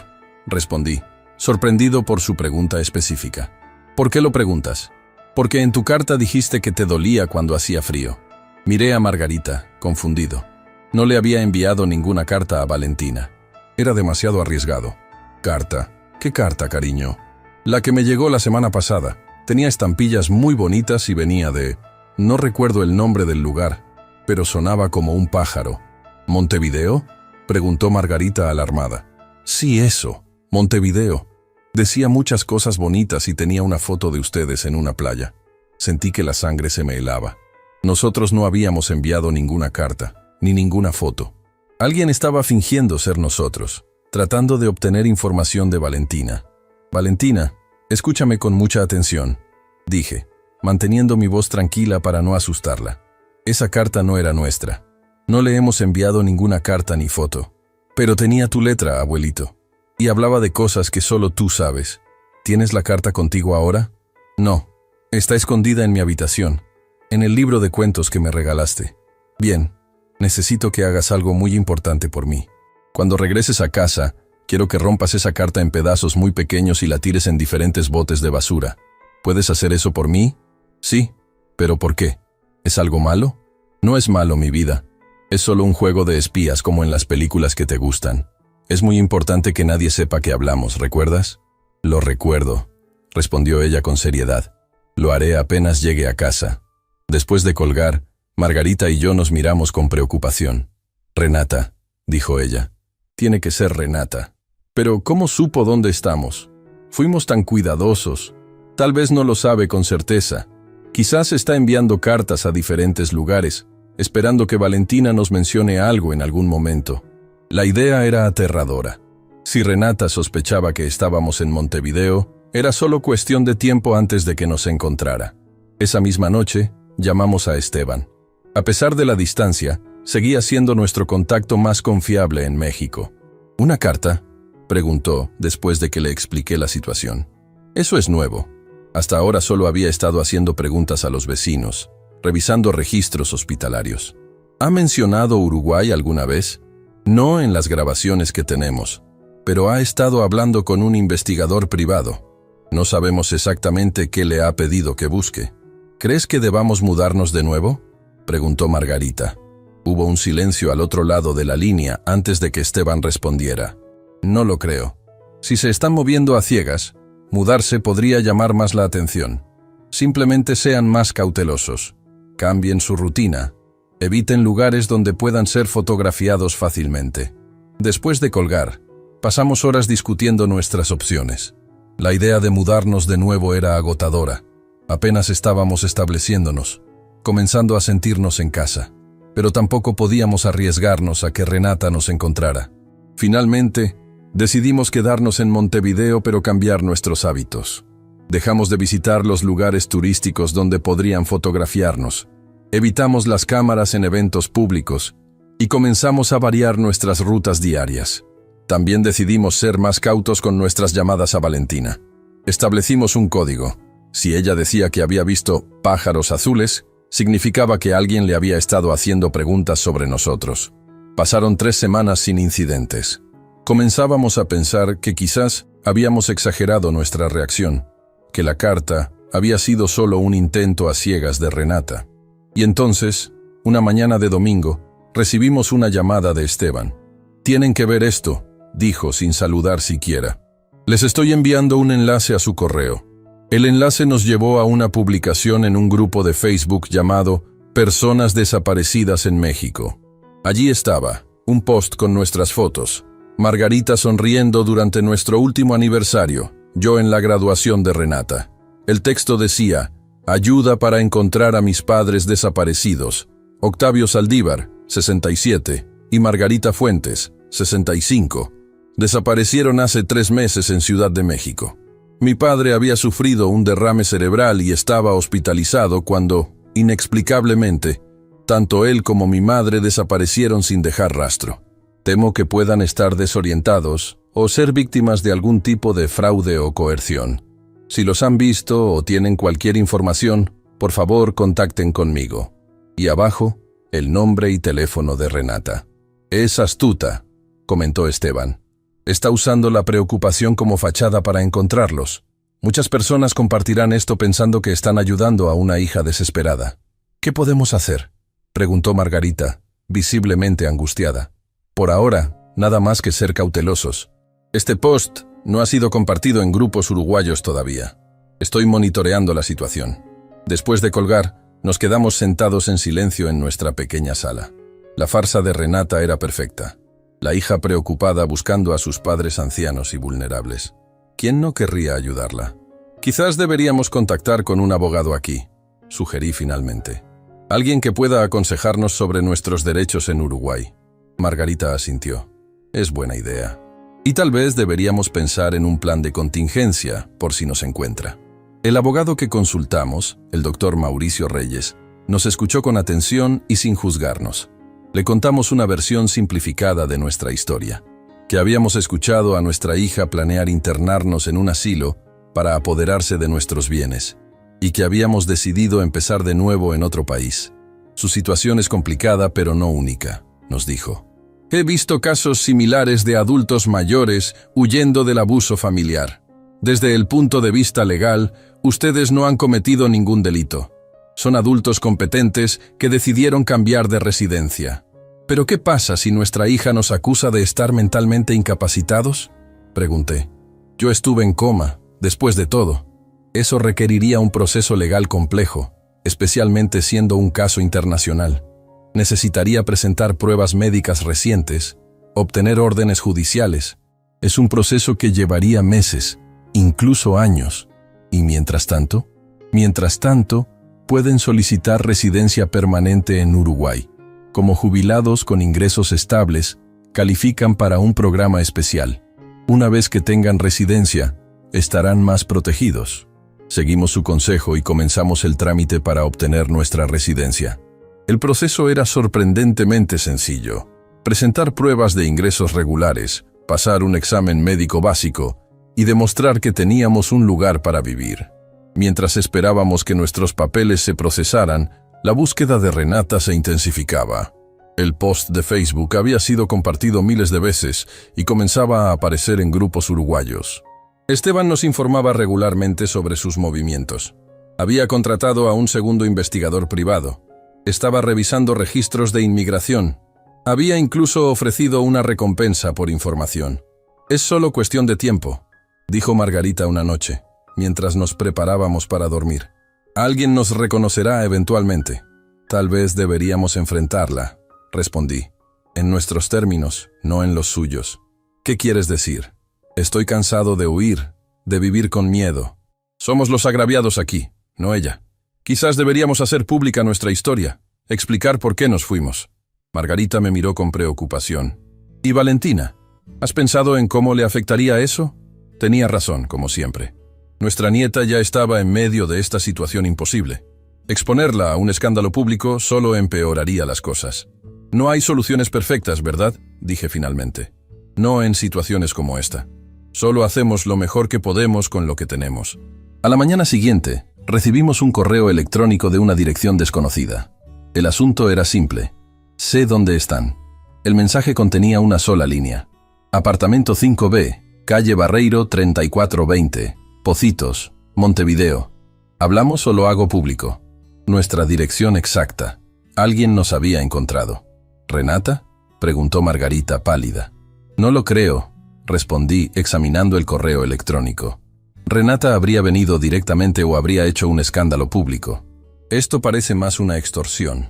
respondí, sorprendido por su pregunta específica. «¿Por qué lo preguntas?». «Porque en tu carta dijiste que te dolía cuando hacía frío». Miré a Margarita, confundido. No le había enviado ninguna carta a Valentina. Era demasiado arriesgado. «¿Carta? ¿Qué carta, cariño?» «La que me llegó la semana pasada. Tenía estampillas muy bonitas y venía de... No recuerdo el nombre del lugar, pero sonaba como un pájaro». «¿Montevideo?», preguntó Margarita alarmada. «Sí, eso, Montevideo. Decía muchas cosas bonitas y tenía una foto de ustedes en una playa». Sentí que la sangre se me helaba. Nosotros no habíamos enviado ninguna carta, ni ninguna foto. Alguien estaba fingiendo ser nosotros, tratando de obtener información de Valentina. «Valentina, escúchame con mucha atención», dije, manteniendo mi voz tranquila para no asustarla. «Esa carta no era nuestra. No le hemos enviado ninguna carta ni foto. Pero tenía tu letra, abuelito. Y hablaba de cosas que solo tú sabes. ¿Tienes la carta contigo ahora?». «No. Está escondida en mi habitación, en el libro de cuentos que me regalaste». «Bien. Necesito que hagas algo muy importante por mí. Cuando regreses a casa, quiero que rompas esa carta en pedazos muy pequeños y la tires en diferentes botes de basura. ¿Puedes hacer eso por mí?». «Sí. ¿Pero por qué? ¿Es algo malo?». «No es malo, mi vida. Es solo un juego de espías como en las películas que te gustan. Es muy importante que nadie sepa que hablamos, ¿recuerdas?». «Lo recuerdo», respondió ella con seriedad. «Lo haré apenas llegue a casa». Después de colgar, Margarita y yo nos miramos con preocupación. «Renata», dijo ella. «Tiene que ser Renata». «Pero ¿cómo supo dónde estamos? Fuimos tan cuidadosos. Tal vez no lo sabe con certeza. Quizás está enviando cartas a diferentes lugares, esperando que Valentina nos mencione algo en algún momento». La idea era aterradora. Si Renata sospechaba que estábamos en Montevideo, era solo cuestión de tiempo antes de que nos encontrara. Esa misma noche, llamamos a Esteban. A pesar de la distancia, seguía siendo nuestro contacto más confiable en México. «¿Una carta?», preguntó, después de que le expliqué la situación. «Eso es nuevo. Hasta ahora solo había estado haciendo preguntas a los vecinos, revisando registros hospitalarios». «¿Ha mencionado Uruguay alguna vez?». «No en las grabaciones que tenemos, pero ha estado hablando con un investigador privado. No sabemos exactamente qué le ha pedido que busque». «¿Crees que debamos mudarnos de nuevo?», preguntó Margarita. Hubo un silencio al otro lado de la línea antes de que Esteban respondiera. «No lo creo. Si se están moviendo a ciegas, mudarse podría llamar más la atención. Simplemente sean más cautelosos. Cambien su rutina. Eviten lugares donde puedan ser fotografiados fácilmente». Después de colgar, pasamos horas discutiendo nuestras opciones. La idea de mudarnos de nuevo era agotadora. Apenas estábamos estableciéndonos, comenzando a sentirnos en casa, pero tampoco podíamos arriesgarnos a que Renata nos encontrara. Finalmente, decidimos quedarnos en Montevideo pero cambiar nuestros hábitos. Dejamos de visitar los lugares turísticos donde podrían fotografiarnos, evitamos las cámaras en eventos públicos y comenzamos a variar nuestras rutas diarias. También decidimos ser más cautos con nuestras llamadas a Valentina. Establecimos un código. Si ella decía que había visto pájaros azules, significaba que alguien le había estado haciendo preguntas sobre nosotros. Pasaron 3 semanas sin incidentes. Comenzábamos a pensar que quizás habíamos exagerado nuestra reacción, que la carta había sido solo un intento a ciegas de Renata. Y entonces, una mañana de domingo, recibimos una llamada de Esteban. «Tienen que ver esto», dijo sin saludar siquiera. «Les estoy enviando un enlace a su correo». El enlace nos llevó a una publicación en un grupo de Facebook llamado Personas Desaparecidas en México. Allí estaba, un post con nuestras fotos. Margarita sonriendo durante nuestro último aniversario, yo en la graduación de Renata. El texto decía, ayuda para encontrar a mis padres desaparecidos. Octavio Saldívar, 67, y Margarita Fuentes, 65. Desaparecieron hace 3 meses en Ciudad de México. Mi padre había sufrido un derrame cerebral y estaba hospitalizado cuando, inexplicablemente, tanto él como mi madre desaparecieron sin dejar rastro. Temo que puedan estar desorientados o ser víctimas de algún tipo de fraude o coerción. Si los han visto o tienen cualquier información, por favor contacten conmigo. Y abajo, el nombre y teléfono de Renata. Es astuta, comentó Esteban. Está usando la preocupación como fachada para encontrarlos. Muchas personas compartirán esto pensando que están ayudando a una hija desesperada. ¿Qué podemos hacer?, preguntó Margarita, visiblemente angustiada. Por ahora, nada más que ser cautelosos. Este post no ha sido compartido en grupos uruguayos todavía. Estoy monitoreando la situación. Después de colgar, nos quedamos sentados en silencio en nuestra pequeña sala. La farsa de Renata era perfecta. La hija preocupada buscando a sus padres ancianos y vulnerables. ¿Quién no querría ayudarla? Quizás deberíamos contactar con un abogado aquí, sugerí finalmente. Alguien que pueda aconsejarnos sobre nuestros derechos en Uruguay. Margarita asintió. Es buena idea. Y tal vez deberíamos pensar en un plan de contingencia, por si nos encuentra. El abogado que consultamos, el doctor Mauricio Reyes, nos escuchó con atención y sin juzgarnos. Le contamos una versión simplificada de nuestra historia, que habíamos escuchado a nuestra hija planear internarnos en un asilo para apoderarse de nuestros bienes, y que habíamos decidido empezar de nuevo en otro país. Su situación es complicada pero no única, nos dijo. He visto casos similares de adultos mayores huyendo del abuso familiar. Desde el punto de vista legal, ustedes no han cometido ningún delito. Son adultos competentes que decidieron cambiar de residencia. ¿Pero qué pasa si nuestra hija nos acusa de estar mentalmente incapacitados?, pregunté. Yo estuve en coma, después de todo. Eso requeriría un proceso legal complejo, especialmente siendo un caso internacional. Necesitaría presentar pruebas médicas recientes, obtener órdenes judiciales. Es un proceso que llevaría meses, incluso años. ¿Y mientras tanto? Mientras tanto, pueden solicitar residencia permanente en Uruguay. Como jubilados con ingresos estables, califican para un programa especial. Una vez que tengan residencia, estarán más protegidos. Seguimos su consejo y comenzamos el trámite para obtener nuestra residencia. El proceso era sorprendentemente sencillo. Presentar pruebas de ingresos regulares, pasar un examen médico básico y demostrar que teníamos un lugar para vivir. Mientras esperábamos que nuestros papeles se procesaran, la búsqueda de Renata se intensificaba. El post de Facebook había sido compartido miles de veces y comenzaba a aparecer en grupos uruguayos. Esteban nos informaba regularmente sobre sus movimientos. Había contratado a un segundo investigador privado. Estaba revisando registros de inmigración. Había incluso ofrecido una recompensa por información. Es solo cuestión de tiempo, dijo Margarita una noche, mientras nos preparábamos para dormir. Alguien nos reconocerá eventualmente. Tal vez deberíamos enfrentarla, respondí. En nuestros términos, no en los suyos. ¿Qué quieres decir? Estoy cansado de huir, de vivir con miedo. Somos los agraviados aquí, no ella. Quizás deberíamos hacer pública nuestra historia, explicar por qué nos fuimos. Margarita me miró con preocupación. ¿Y Valentina? ¿Has pensado en cómo le afectaría eso? Tenía razón, como siempre. Nuestra nieta ya estaba en medio de esta situación imposible. Exponerla a un escándalo público solo empeoraría las cosas. No hay soluciones perfectas, ¿verdad?, dije finalmente. No en situaciones como esta. Solo hacemos lo mejor que podemos con lo que tenemos. A la mañana siguiente, recibimos un correo electrónico de una dirección desconocida. El asunto era simple. Sé dónde están. El mensaje contenía una sola línea. Apartamento 5B, calle Barreiro 3420, Pocitos, Montevideo. ¿Hablamos o lo hago público? Nuestra dirección exacta. Alguien nos había encontrado. ¿Renata?, preguntó Margarita pálida. No lo creo, respondí examinando el correo electrónico. Renata habría venido directamente o habría hecho un escándalo público. Esto parece más una extorsión.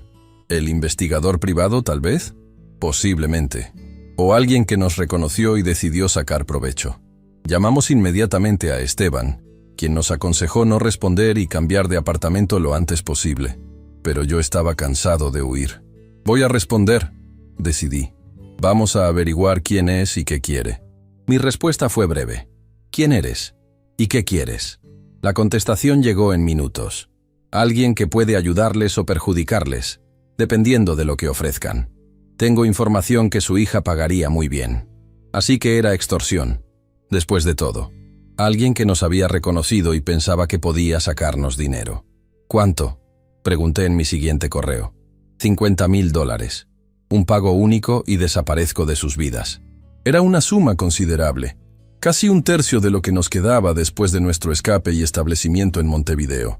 ¿El investigador privado, tal vez? Posiblemente. O alguien que nos reconoció y decidió sacar provecho. Llamamos inmediatamente a Esteban, quien nos aconsejó no responder y cambiar de apartamento lo antes posible. Pero yo estaba cansado de huir. Voy a responder, decidí. Vamos a averiguar quién es y qué quiere. Mi respuesta fue breve. ¿Quién eres? ¿Y qué quieres? La contestación llegó en minutos. Alguien que puede ayudarles o perjudicarles, dependiendo de lo que ofrezcan. Tengo información que su hija pagaría muy bien. Así que era extorsión. Después de todo, alguien que nos había reconocido y pensaba que podía sacarnos dinero. ¿Cuánto?, pregunté en mi siguiente correo. $50,000. Un pago único y desaparezco de sus vidas. Era una suma considerable, casi un tercio de lo que nos quedaba después de nuestro escape y establecimiento en Montevideo.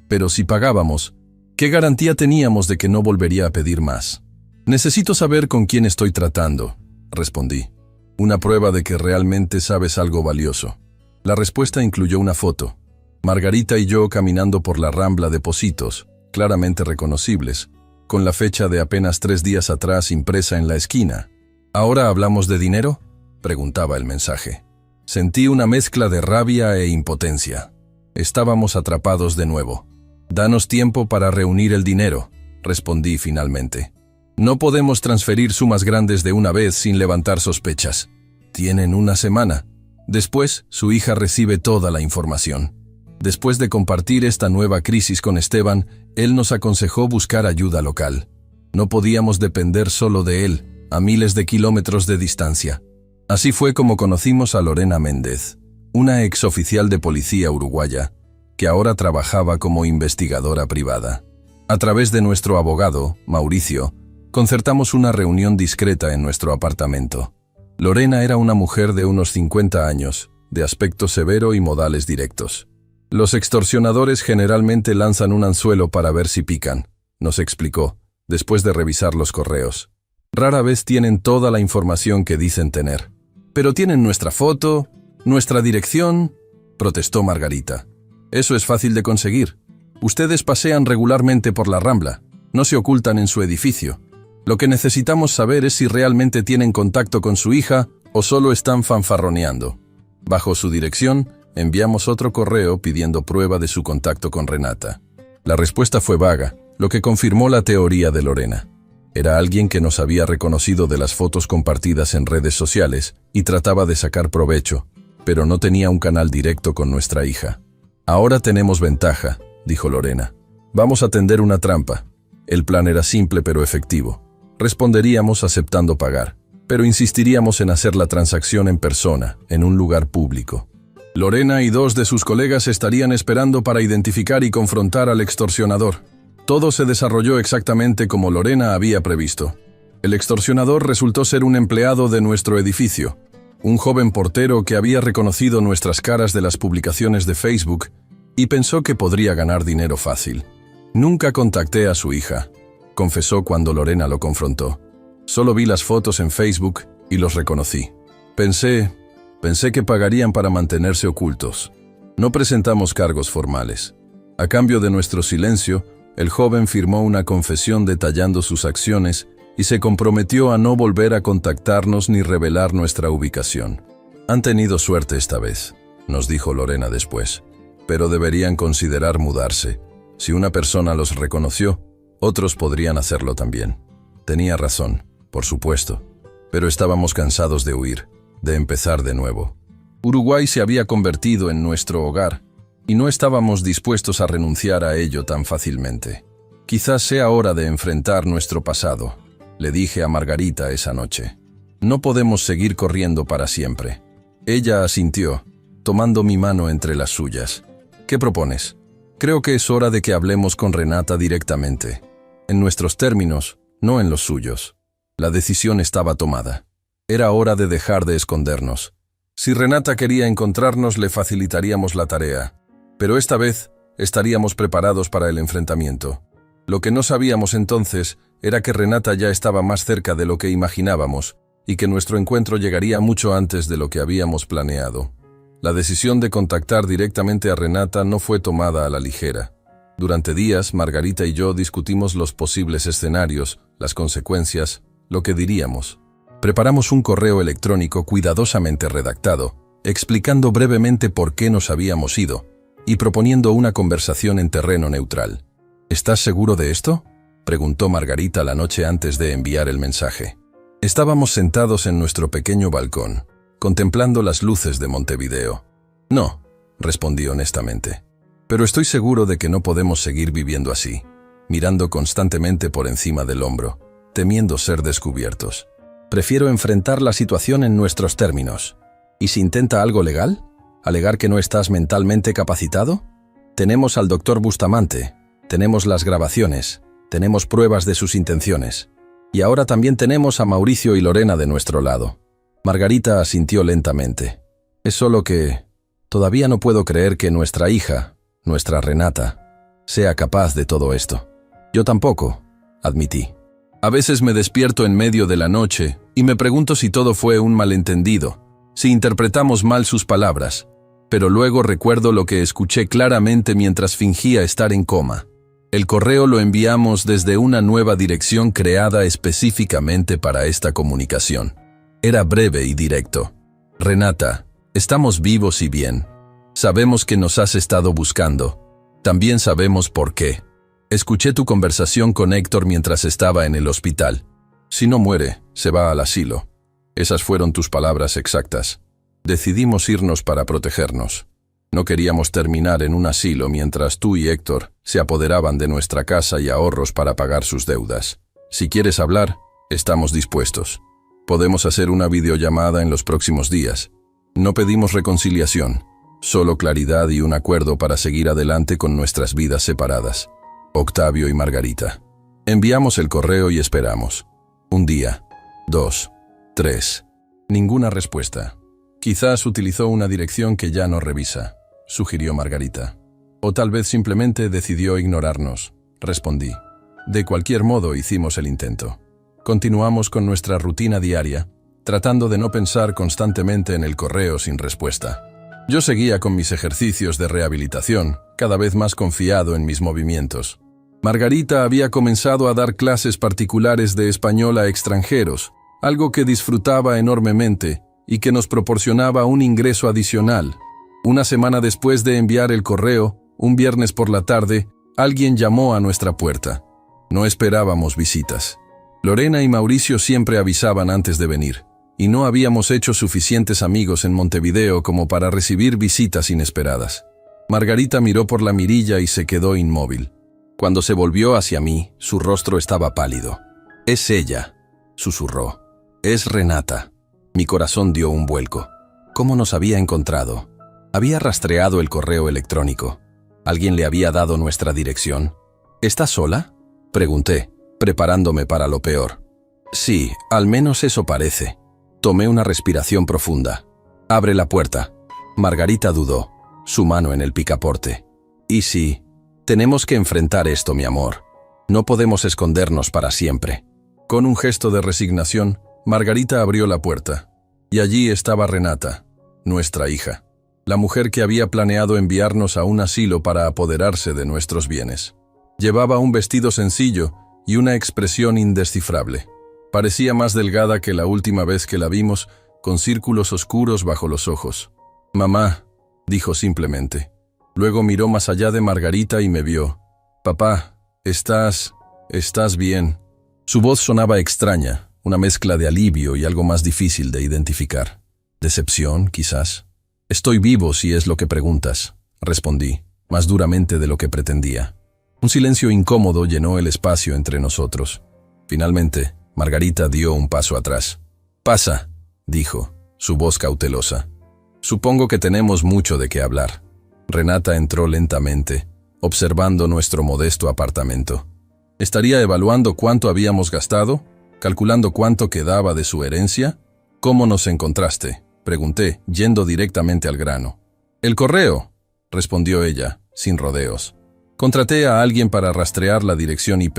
Pero si pagábamos, ¿qué garantía teníamos de que no volvería a pedir más? Necesito saber con quién estoy tratando, respondí. Una prueba de que realmente sabes algo valioso. La respuesta incluyó una foto. Margarita y yo caminando por la Rambla de Pocitos, claramente reconocibles, con la fecha de apenas 3 días atrás impresa en la esquina. ¿Ahora hablamos de dinero?, preguntaba el mensaje. Sentí una mezcla de rabia e impotencia. Estábamos atrapados de nuevo. «Danos tiempo para reunir el dinero», respondí finalmente. «No podemos transferir sumas grandes de una vez sin levantar sospechas. Tienen una semana. Después, su hija recibe toda la información». Después de compartir esta nueva crisis con Esteban, él nos aconsejó buscar ayuda local. No podíamos depender solo de él, a miles de kilómetros de distancia. Así fue como conocimos a Lorena Méndez, una exoficial de policía uruguaya, que ahora trabajaba como investigadora privada. A través de nuestro abogado, Mauricio, concertamos una reunión discreta en nuestro apartamento. Lorena era una mujer de unos 50 años, de aspecto severo y modales directos. Los extorsionadores generalmente lanzan un anzuelo para ver si pican, nos explicó, después de revisar los correos. Rara vez tienen toda la información que dicen tener. «Pero tienen nuestra foto, nuestra dirección», protestó Margarita. «Eso es fácil de conseguir. Ustedes pasean regularmente por la Rambla, no se ocultan en su edificio. Lo que necesitamos saber es si realmente tienen contacto con su hija o solo están fanfarroneando». Bajo su dirección, enviamos otro correo pidiendo prueba de su contacto con Renata. La respuesta fue vaga, lo que confirmó la teoría de Lorena. Era alguien que nos había reconocido de las fotos compartidas en redes sociales y trataba de sacar provecho, pero no tenía un canal directo con nuestra hija. «Ahora tenemos ventaja», dijo Lorena. «Vamos a tender una trampa». El plan era simple pero efectivo. Responderíamos aceptando pagar, pero insistiríamos en hacer la transacción en persona, en un lugar público. Lorena y 2 de sus colegas estarían esperando para identificar y confrontar al extorsionador. Todo se desarrolló exactamente como Lorena había previsto. El extorsionador resultó ser un empleado de nuestro edificio, un joven portero que había reconocido nuestras caras de las publicaciones de Facebook y pensó que podría ganar dinero fácil. «Nunca contacté a su hija», confesó cuando Lorena lo confrontó. «Solo vi las fotos en Facebook y los reconocí. Pensé que pagarían para mantenerse ocultos. No presentamos cargos formales. A cambio de nuestro silencio, el joven firmó una confesión detallando sus acciones y se comprometió a no volver a contactarnos ni revelar nuestra ubicación. Han tenido suerte esta vez», nos dijo Lorena después, «pero deberían considerar mudarse. Si una persona los reconoció, otros podrían hacerlo también». Tenía razón, por supuesto, pero estábamos cansados de huir, de empezar de nuevo. Uruguay se había convertido en nuestro hogar, y no estábamos dispuestos a renunciar a ello tan fácilmente. «Quizás sea hora de enfrentar nuestro pasado», le dije a Margarita esa noche. No podemos seguir corriendo para siempre. Ella asintió, tomando mi mano entre las suyas. ¿Qué propones? Creo que es hora de que hablemos con Renata directamente. En nuestros términos, no en los suyos. La decisión estaba tomada. Era hora de dejar de escondernos. Si Renata quería encontrarnos, le facilitaríamos la tarea. Pero esta vez estaríamos preparados para el enfrentamiento. Lo que no sabíamos entonces era que Renata ya estaba más cerca de lo que imaginábamos y que nuestro encuentro llegaría mucho antes de lo que habíamos planeado. La decisión de contactar directamente a Renata no fue tomada a la ligera. Durante días, Margarita y yo discutimos los posibles escenarios, las consecuencias, lo que diríamos. Preparamos un correo electrónico cuidadosamente redactado, explicando brevemente por qué nos habíamos ido y proponiendo una conversación en terreno neutral. ¿Estás seguro de esto?, preguntó Margarita la noche antes de enviar el mensaje. Estábamos sentados en nuestro pequeño balcón, contemplando las luces de Montevideo. No, respondí honestamente. Pero estoy seguro de que no podemos seguir viviendo así, mirando constantemente por encima del hombro, temiendo ser descubiertos. Prefiero enfrentar la situación en nuestros términos. ¿Y si intenta algo legal? ¿Alegar que no estás mentalmente capacitado? Tenemos al doctor Bustamante, tenemos las grabaciones, tenemos pruebas de sus intenciones. Y ahora también tenemos a Mauricio y Lorena de nuestro lado. Margarita asintió lentamente. Es solo que todavía no puedo creer que nuestra hija, nuestra Renata, sea capaz de todo esto. Yo tampoco, admití. A veces me despierto en medio de la noche y me pregunto si todo fue un malentendido, si interpretamos mal sus palabras, pero luego recuerdo lo que escuché claramente mientras fingía estar en coma. El correo lo enviamos desde una nueva dirección creada específicamente para esta comunicación. Era breve y directo. Renata, estamos vivos y bien. Sabemos que nos has estado buscando. También sabemos por qué. Escuché tu conversación con Héctor mientras estaba en el hospital. Si no muere, se va al asilo. Esas fueron tus palabras exactas. Decidimos irnos para protegernos. No queríamos terminar en un asilo mientras tú y Héctor se apoderaban de nuestra casa y ahorros para pagar sus deudas. Si quieres hablar, estamos dispuestos. Podemos hacer una videollamada en los próximos días. No pedimos reconciliación, solo claridad y un acuerdo para seguir adelante con nuestras vidas separadas. Octavio y Margarita. Enviamos el correo y esperamos. Un día, 2, 3. Ninguna respuesta. Quizás utilizó una dirección que ya no revisa, sugirió Margarita. O tal vez simplemente decidió ignorarnos, respondí. De cualquier modo, hicimos el intento. Continuamos con nuestra rutina diaria, tratando de no pensar constantemente en el correo sin respuesta. Yo seguía con mis ejercicios de rehabilitación, cada vez más confiado en mis movimientos. Margarita había comenzado a dar clases particulares de español a extranjeros, algo que disfrutaba enormemente y que nos proporcionaba un ingreso adicional. Una semana después de enviar el correo, un viernes por la tarde, alguien llamó a nuestra puerta. No esperábamos visitas. Lorena y Mauricio siempre avisaban antes de venir, y no habíamos hecho suficientes amigos en Montevideo como para recibir visitas inesperadas. Margarita miró por la mirilla y se quedó inmóvil. Cuando se volvió hacia mí, su rostro estaba pálido. «Es ella», susurró. «Es Renata». Mi corazón dio un vuelco. ¿Cómo nos había encontrado? Había rastreado el correo electrónico. ¿Alguien le había dado nuestra dirección? ¿Estás sola?, pregunté, preparándome para lo peor. Sí, al menos eso parece. Tomé una respiración profunda. «Abre la puerta». Margarita dudó, su mano en el picaporte. «¿Y si? Tenemos que enfrentar esto, mi amor. No podemos escondernos para siempre». Con un gesto de resignación, Margarita abrió la puerta. Y allí estaba Renata, nuestra hija, la mujer que había planeado enviarnos a un asilo para apoderarse de nuestros bienes. Llevaba un vestido sencillo y una expresión indescifrable. Parecía más delgada que la última vez que la vimos, con círculos oscuros bajo los ojos. «Mamá», dijo simplemente. Luego miró más allá de Margarita y me vio. «Papá, estás bien». Su voz sonaba extraña, una mezcla de alivio y algo más difícil de identificar. ¿Decepción, quizás? «Estoy vivo, si es lo que preguntas», respondí, más duramente de lo que pretendía. Un silencio incómodo llenó el espacio entre nosotros. Finalmente, Margarita dio un paso atrás. Pasa, dijo, su voz cautelosa. Supongo que tenemos mucho de qué hablar. Renata entró lentamente, observando nuestro modesto apartamento. ¿Estaría evaluando cuánto habíamos gastado? ¿Calculando cuánto quedaba de su herencia? ¿Cómo nos encontraste?, pregunté, yendo directamente al grano. El correo, respondió ella, sin rodeos. Contraté a alguien para rastrear la dirección IP.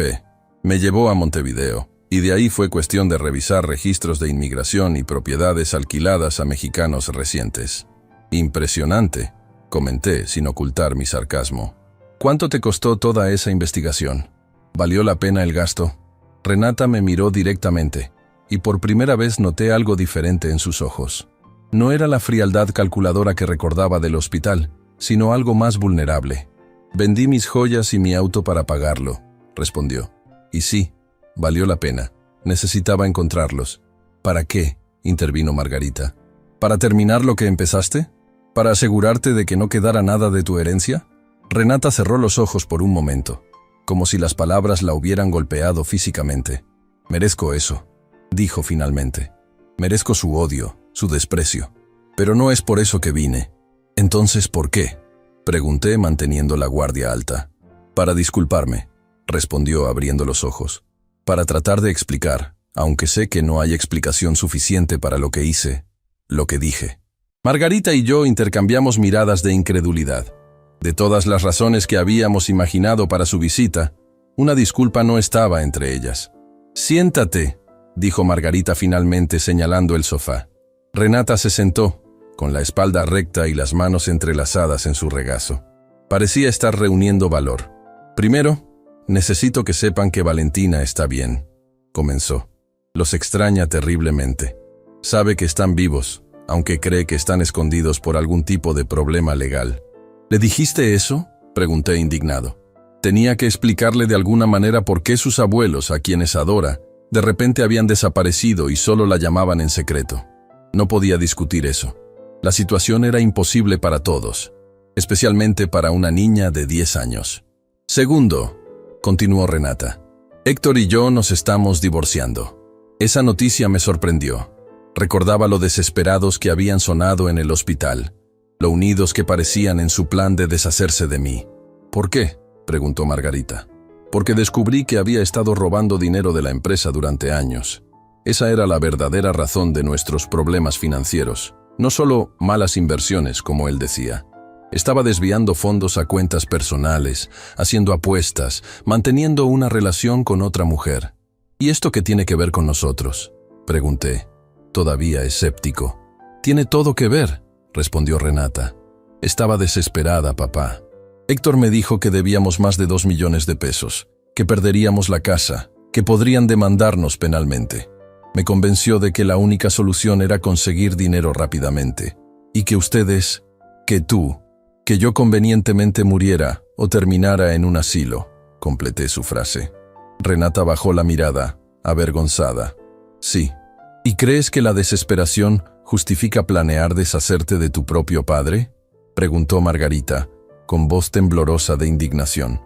Me llevó a Montevideo, y de ahí fue cuestión de revisar registros de inmigración y propiedades alquiladas a mexicanos recientes. Impresionante, comenté, sin ocultar mi sarcasmo. ¿Cuánto te costó toda esa investigación? ¿Valió la pena el gasto? Renata me miró directamente, y por primera vez noté algo diferente en sus ojos. No era la frialdad calculadora que recordaba del hospital, sino algo más vulnerable. Vendí mis joyas y mi auto para pagarlo, respondió. Y sí, valió la pena. Necesitaba encontrarlos. ¿Para qué?, intervino Margarita. ¿Para terminar lo que empezaste? ¿Para asegurarte de que no quedara nada de tu herencia? Renata cerró los ojos por un momento, como si las palabras la hubieran golpeado físicamente. Merezco eso, dijo finalmente. Merezco su odio, su desprecio. Pero no es por eso que vine. Entonces, ¿por qué?, pregunté manteniendo la guardia alta. Para disculparme, respondió abriendo los ojos. Para tratar de explicar, aunque sé que no hay explicación suficiente para lo que hice, lo que dije. Margarita y yo intercambiamos miradas de incredulidad. De todas las razones que habíamos imaginado para su visita, una disculpa no estaba entre ellas. Siéntate, dijo Margarita finalmente señalando el sofá. Renata se sentó, con la espalda recta y las manos entrelazadas en su regazo. Parecía estar reuniendo valor. Primero, necesito que sepan que Valentina está bien, comenzó. Los extraña terriblemente. Sabe que están vivos, aunque cree que están escondidos por algún tipo de problema legal. ¿Le dijiste eso?, pregunté indignado. Tenía que explicarle de alguna manera por qué sus abuelos, a quienes adora, de repente habían desaparecido y solo la llamaban en secreto. No podía discutir eso. La situación era imposible para todos, especialmente para una niña de 10 años. Segundo, continuó Renata, Héctor y yo nos estamos divorciando. Esa noticia me sorprendió. Recordaba lo desesperados que habían sonado en el hospital, lo unidos que parecían en su plan de deshacerse de mí. ¿Por qué?, preguntó Margarita. Porque descubrí que había estado robando dinero de la empresa durante años. Esa era la verdadera razón de nuestros problemas financieros. No solo malas inversiones, como él decía. Estaba desviando fondos a cuentas personales, haciendo apuestas, manteniendo una relación con otra mujer. ¿Y esto qué tiene que ver con nosotros?, pregunté, todavía escéptico. Tiene todo que ver, respondió Renata. Estaba desesperada, papá. Héctor me dijo que debíamos más de 2 millones de pesos, que perderíamos la casa, que podrían demandarnos penalmente. Me convenció de que la única solución era conseguir dinero rápidamente, y que ustedes, que tú, que yo convenientemente muriera o terminara en un asilo, completé su frase. Renata bajó la mirada, avergonzada. Sí. ¿Y crees que la desesperación justifica planear deshacerte de tu propio padre?, preguntó Margarita, con voz temblorosa de indignación.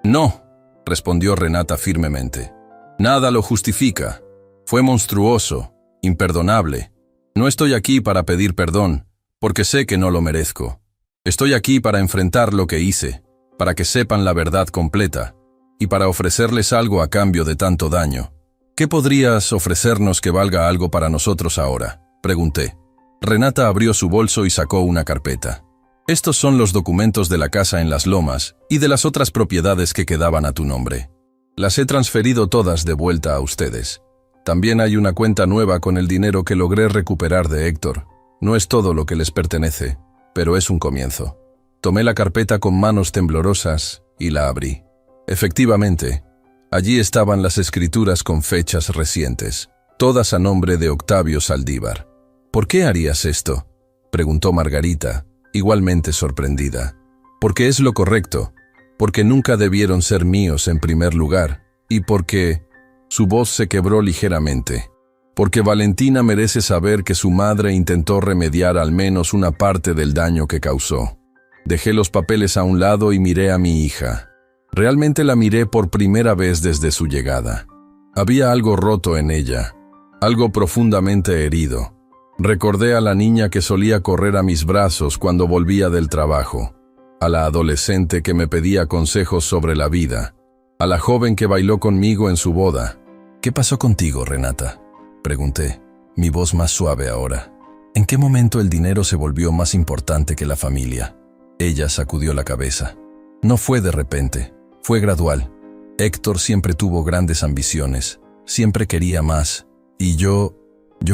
No, respondió Renata firmemente. Nada lo justifica. Fue monstruoso, imperdonable. No estoy aquí para pedir perdón, porque sé que no lo merezco. Estoy aquí para enfrentar lo que hice, para que sepan la verdad completa, y para ofrecerles algo a cambio de tanto daño. ¿Qué podrías ofrecernos que valga algo para nosotros ahora?, pregunté. Renata abrió su bolso y sacó una carpeta. Estos son los documentos de la casa en Las Lomas y de las otras propiedades que quedaban a tu nombre. Las he transferido todas de vuelta a ustedes. También hay una cuenta nueva con el dinero que logré recuperar de Héctor. No es todo lo que les pertenece, pero es un comienzo. Tomé la carpeta con manos temblorosas y la abrí. Efectivamente, allí estaban las escrituras con fechas recientes, todas a nombre de Octavio Saldívar. ¿Por qué harías esto?, preguntó Margarita, igualmente sorprendida. Porque es lo correcto, porque nunca debieron ser míos en primer lugar, y porque... Su voz se quebró ligeramente. Porque Valentina merece saber que su madre intentó remediar al menos una parte del daño que causó. Dejé los papeles a un lado y miré a mi hija. Realmente la miré por primera vez desde su llegada. Había algo roto en ella, algo profundamente herido. Recordé a la niña que solía correr a mis brazos cuando volvía del trabajo, a la adolescente que me pedía consejos sobre la vida, a la joven que bailó conmigo en su boda. ¿Qué pasó contigo, Renata?, pregunté, mi voz más suave ahora. ¿En qué momento el dinero se volvió más importante que la familia? Ella sacudió la cabeza. No fue de repente, fue gradual. Héctor siempre tuvo grandes ambiciones, siempre quería más, y yo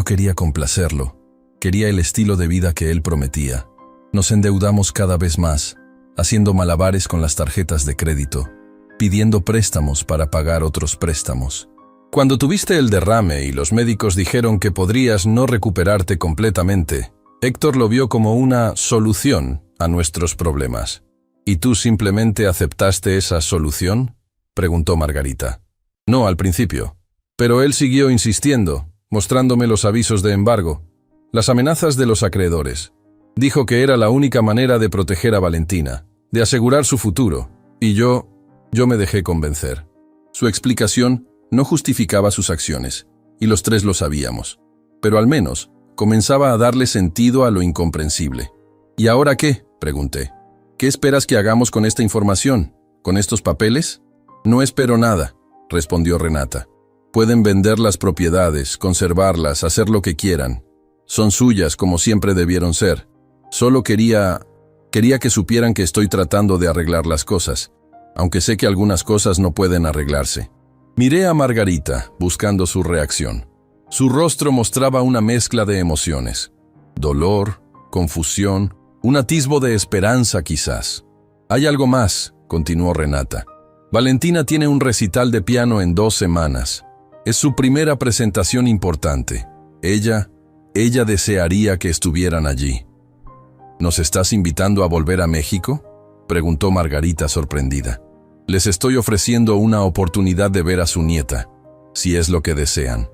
quería complacerlo. Quería el estilo de vida que él prometía. Nos endeudamos cada vez más, haciendo malabares con las tarjetas de crédito, pidiendo préstamos para pagar otros préstamos. Cuando tuviste el derrame y los médicos dijeron que podrías no recuperarte completamente, Héctor lo vio como una solución a nuestros problemas. ¿Y tú simplemente aceptaste esa solución?, preguntó Margarita. No, al principio. Pero él siguió insistiendo, mostrándome los avisos de embargo, las amenazas de los acreedores. Dijo que era la única manera de proteger a Valentina, de asegurar su futuro, y yo me dejé convencer. Su explicación no justificaba sus acciones, y los tres lo sabíamos. Pero al menos comenzaba a darle sentido a lo incomprensible. ¿Y ahora qué?, pregunté. ¿Qué esperas que hagamos con esta información? ¿Con estos papeles? No espero nada, respondió Renata. Pueden vender las propiedades, conservarlas, hacer lo que quieran. Son suyas como siempre debieron ser. Solo quería que supieran que estoy tratando de arreglar las cosas, aunque sé que algunas cosas no pueden arreglarse. Miré a Margarita, buscando su reacción. Su rostro mostraba una mezcla de emociones. Dolor, confusión, un atisbo de esperanza quizás. Hay algo más, continuó Renata. Valentina tiene un recital de piano en 2 semanas. Es su primera presentación importante. Ella desearía que estuvieran allí. ¿Nos estás invitando a volver a México?, preguntó Margarita sorprendida. Les estoy ofreciendo una oportunidad de ver a su nieta, si es lo que desean.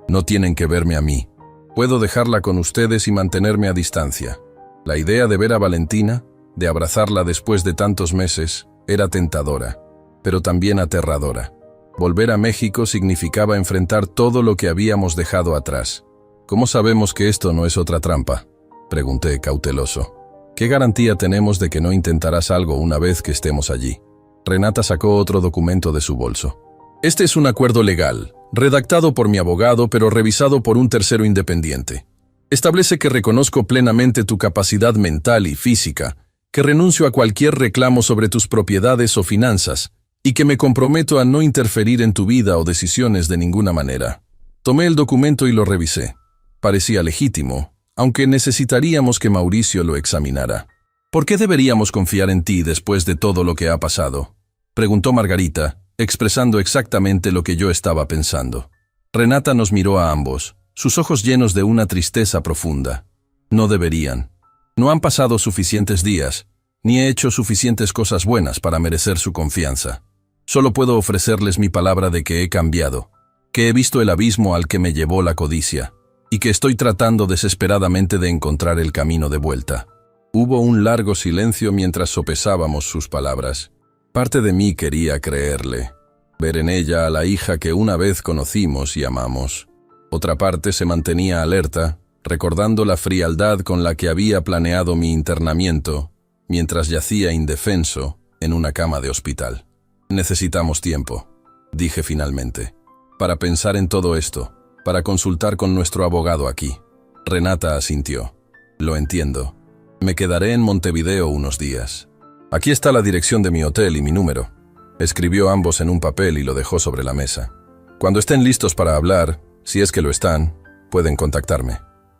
No tienen que verme a mí. Puedo dejarla con ustedes y mantenerme a distancia. La idea de ver a Valentina, de abrazarla después de tantos meses, era tentadora, pero también aterradora. Volver a México significaba enfrentar todo lo que habíamos dejado atrás. ¿Cómo sabemos que esto no es otra trampa?, pregunté cauteloso. ¿Qué garantía tenemos de que no intentarás algo una vez que estemos allí? Renata sacó otro documento de su bolso. Este es un acuerdo legal, redactado por mi abogado pero revisado por un tercero independiente. Establece que reconozco plenamente tu capacidad mental y física, que renuncio a cualquier reclamo sobre tus propiedades o finanzas, y que me comprometo a no interferir en tu vida o decisiones de ninguna manera. Tomé el documento y lo revisé. Parecía legítimo, aunque necesitaríamos que Mauricio lo examinara. ¿Por qué deberíamos confiar en ti después de todo lo que ha pasado?, preguntó Margarita, expresando exactamente lo que yo estaba pensando. Renata nos miró a ambos, sus ojos llenos de una tristeza profunda. No deberían. No han pasado suficientes días, ni he hecho suficientes cosas buenas para merecer su confianza. Solo puedo ofrecerles mi palabra de que he cambiado, que he visto el abismo al que me llevó la codicia, y que estoy tratando desesperadamente de encontrar el camino de vuelta. Hubo un largo silencio mientras sopesábamos sus palabras. Parte de mí quería creerle, ver en ella a la hija que una vez conocimos y amamos. Otra parte se mantenía alerta, recordando la frialdad con la que había planeado mi internamiento, mientras yacía indefenso en una cama de hospital. Necesitamos tiempo, dije finalmente, para pensar en todo esto, para consultar con nuestro abogado aquí. Renata asintió. Lo entiendo. Me quedaré en Montevideo unos días. Aquí está la dirección de mi hotel y mi número. Escribió ambos en un papel y lo dejó sobre la mesa. Cuando estén listos para hablar, si es que lo están, pueden contactarme.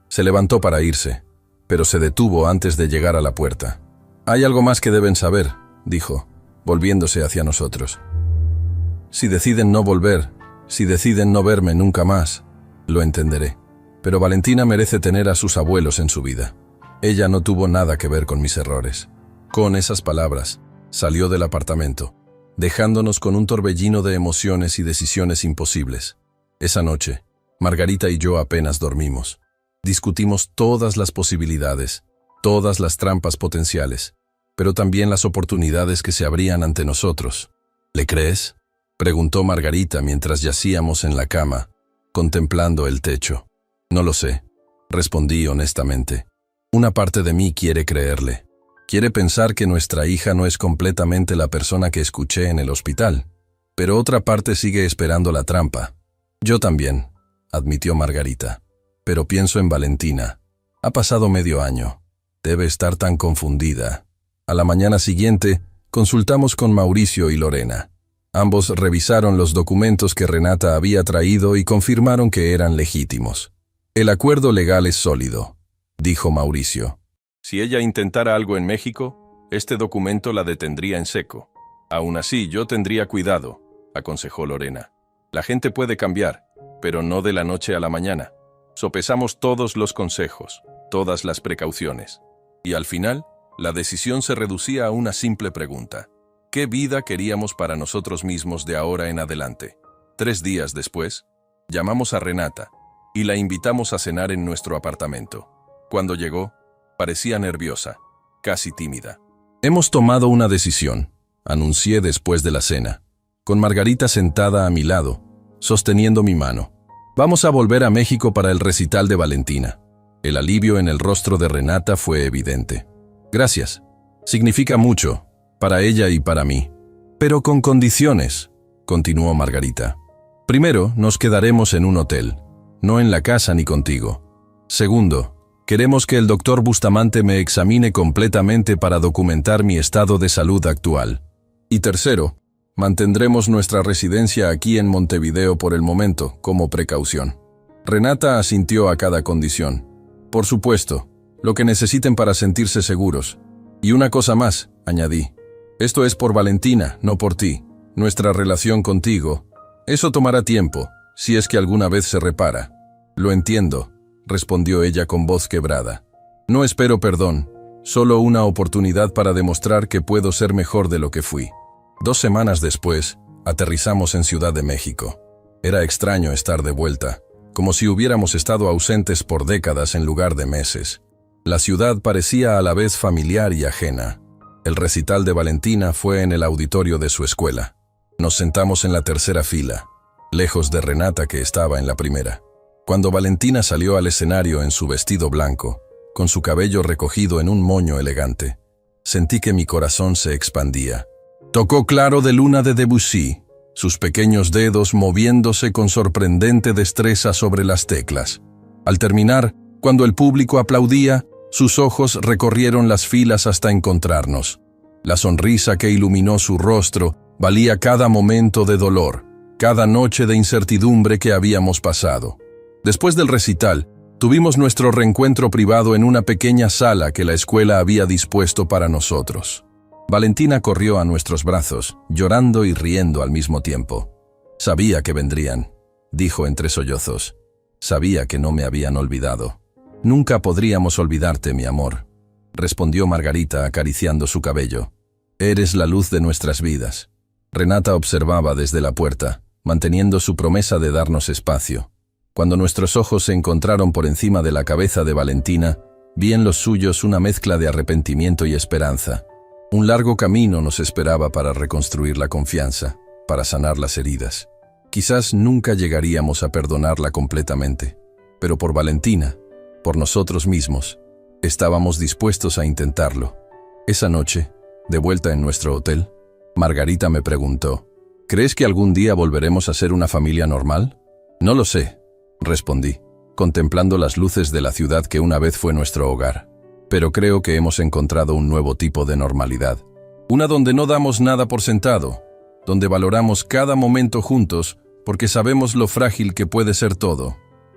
Se levantó para irse, pero se detuvo antes de llegar a la puerta. Hay algo más que deben saber, dijo, volviéndose hacia nosotros. Si deciden no volver, si deciden no verme nunca más, lo entenderé. Pero Valentina merece tener a sus abuelos en su vida. Ella no tuvo nada que ver con mis errores. Con esas palabras, salió del apartamento, dejándonos con un torbellino de emociones y decisiones imposibles. Esa noche, Margarita y yo apenas dormimos. Discutimos todas las posibilidades, todas las trampas potenciales, pero también las oportunidades que se abrían ante nosotros. ¿Le crees?, preguntó Margarita mientras yacíamos en la cama, contemplando el techo. No lo sé, respondí honestamente. Una parte de mí quiere creerle. Quiere pensar que nuestra hija no es completamente la persona que escuché en el hospital, pero otra parte sigue esperando la trampa. Yo también, admitió Margarita. Pero pienso en Valentina. Ha pasado medio año. Debe estar tan confundida. A la mañana siguiente, consultamos con Mauricio y Lorena. Ambos revisaron los documentos que Renata había traído y confirmaron que eran legítimos. El acuerdo legal es sólido, dijo Mauricio. Si ella intentara algo en México, este documento la detendría en seco. Aún así, yo tendría cuidado, aconsejó Lorena. La gente puede cambiar, pero no de la noche a la mañana. Sopesamos todos los consejos, todas las precauciones. Y al final, la decisión se reducía a una simple pregunta. ¿Qué vida queríamos para nosotros mismos de ahora en adelante? 3 días después, llamamos a Renata y la invitamos a cenar en nuestro apartamento. Cuando llegó, parecía nerviosa, casi tímida. Hemos tomado una decisión, anuncié después de la cena, con Margarita sentada a mi lado, sosteniendo mi mano. Vamos a volver a México para el recital de Valentina. El alivio en el rostro de Renata fue evidente. Gracias. Significa mucho, para ella y para mí. Pero con condiciones, continuó Margarita. Primero, nos quedaremos en un hotel, no en la casa ni contigo. Segundo, queremos que el doctor Bustamante me examine completamente para documentar mi estado de salud actual. Y tercero, mantendremos nuestra residencia aquí en Montevideo por el momento, como precaución. Renata asintió a cada condición. Por supuesto, lo que necesiten para sentirse seguros. Y una cosa más, añadí. Esto es por Valentina, no por ti. Nuestra relación contigo. Eso tomará tiempo, si es que alguna vez se repara. Lo entiendo, respondió ella con voz quebrada. No espero perdón, solo una oportunidad para demostrar que puedo ser mejor de lo que fui. 2 semanas después, aterrizamos en Ciudad de México. Era extraño estar de vuelta, como si hubiéramos estado ausentes por décadas en lugar de meses. La ciudad parecía a la vez familiar y ajena. El recital de Valentina fue en el auditorio de su escuela. Nos sentamos en la tercera fila, lejos de Renata que estaba en la primera. Cuando Valentina salió al escenario en su vestido blanco, con su cabello recogido en un moño elegante, sentí que mi corazón se expandía. Tocó Claro de Luna de Debussy, sus pequeños dedos moviéndose con sorprendente destreza sobre las teclas. Al terminar, cuando el público aplaudía, sus ojos recorrieron las filas hasta encontrarnos. La sonrisa que iluminó su rostro valía cada momento de dolor, cada noche de incertidumbre que habíamos pasado. Después del recital, tuvimos nuestro reencuentro privado en una pequeña sala que la escuela había dispuesto para nosotros. Valentina corrió a nuestros brazos, llorando y riendo al mismo tiempo. Sabía que vendrían, dijo entre sollozos. Sabía que no me habían olvidado. Nunca podríamos olvidarte, mi amor, respondió Margarita acariciando su cabello. Eres la luz de nuestras vidas. Renata observaba desde la puerta, manteniendo su promesa de darnos espacio. Cuando nuestros ojos se encontraron por encima de la cabeza de Valentina, vi en los suyos una mezcla de arrepentimiento y esperanza. Un largo camino nos esperaba para reconstruir la confianza, para sanar las heridas. Quizás nunca llegaríamos a perdonarla completamente, pero por Valentina, por nosotros mismos, estábamos dispuestos a intentarlo. Esa noche, de vuelta en nuestro hotel, Margarita me preguntó, ¿crees que algún día volveremos a ser una familia normal? No lo sé, respondí, contemplando las luces de la ciudad que una vez fue nuestro hogar. Pero creo que hemos encontrado un nuevo tipo de normalidad. Una donde no damos nada por sentado, donde valoramos cada momento juntos porque sabemos lo frágil que puede ser todo.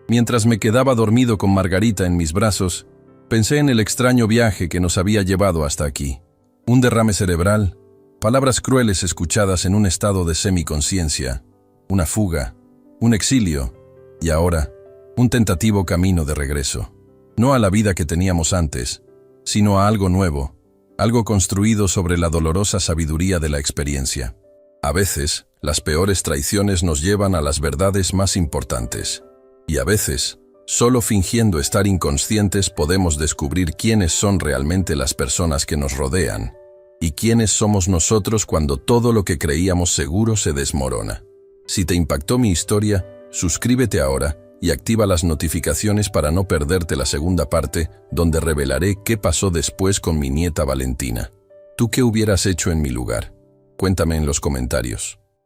Mientras me quedaba dormido con Margarita en mis brazos, pensé en el extraño viaje que nos había llevado hasta aquí. Un derrame cerebral, palabras crueles escuchadas en un estado de semiconciencia, una fuga, un exilio, y ahora, un tentativo camino de regreso. No a la vida que teníamos antes, sino a algo nuevo, algo construido sobre la dolorosa sabiduría de la experiencia. A veces, las peores traiciones nos llevan a las verdades más importantes. Y a veces, solo fingiendo estar inconscientes podemos descubrir quiénes son realmente las personas que nos rodean, y quiénes somos nosotros cuando todo lo que creíamos seguro se desmorona. Si te impactó mi historia, Suscríbete ahora y activa las notificaciones para no perderte la segunda parte, donde revelaré qué pasó después con mi nieta Valentina. ¿Tú qué hubieras hecho en mi lugar? Cuéntame en los comentarios.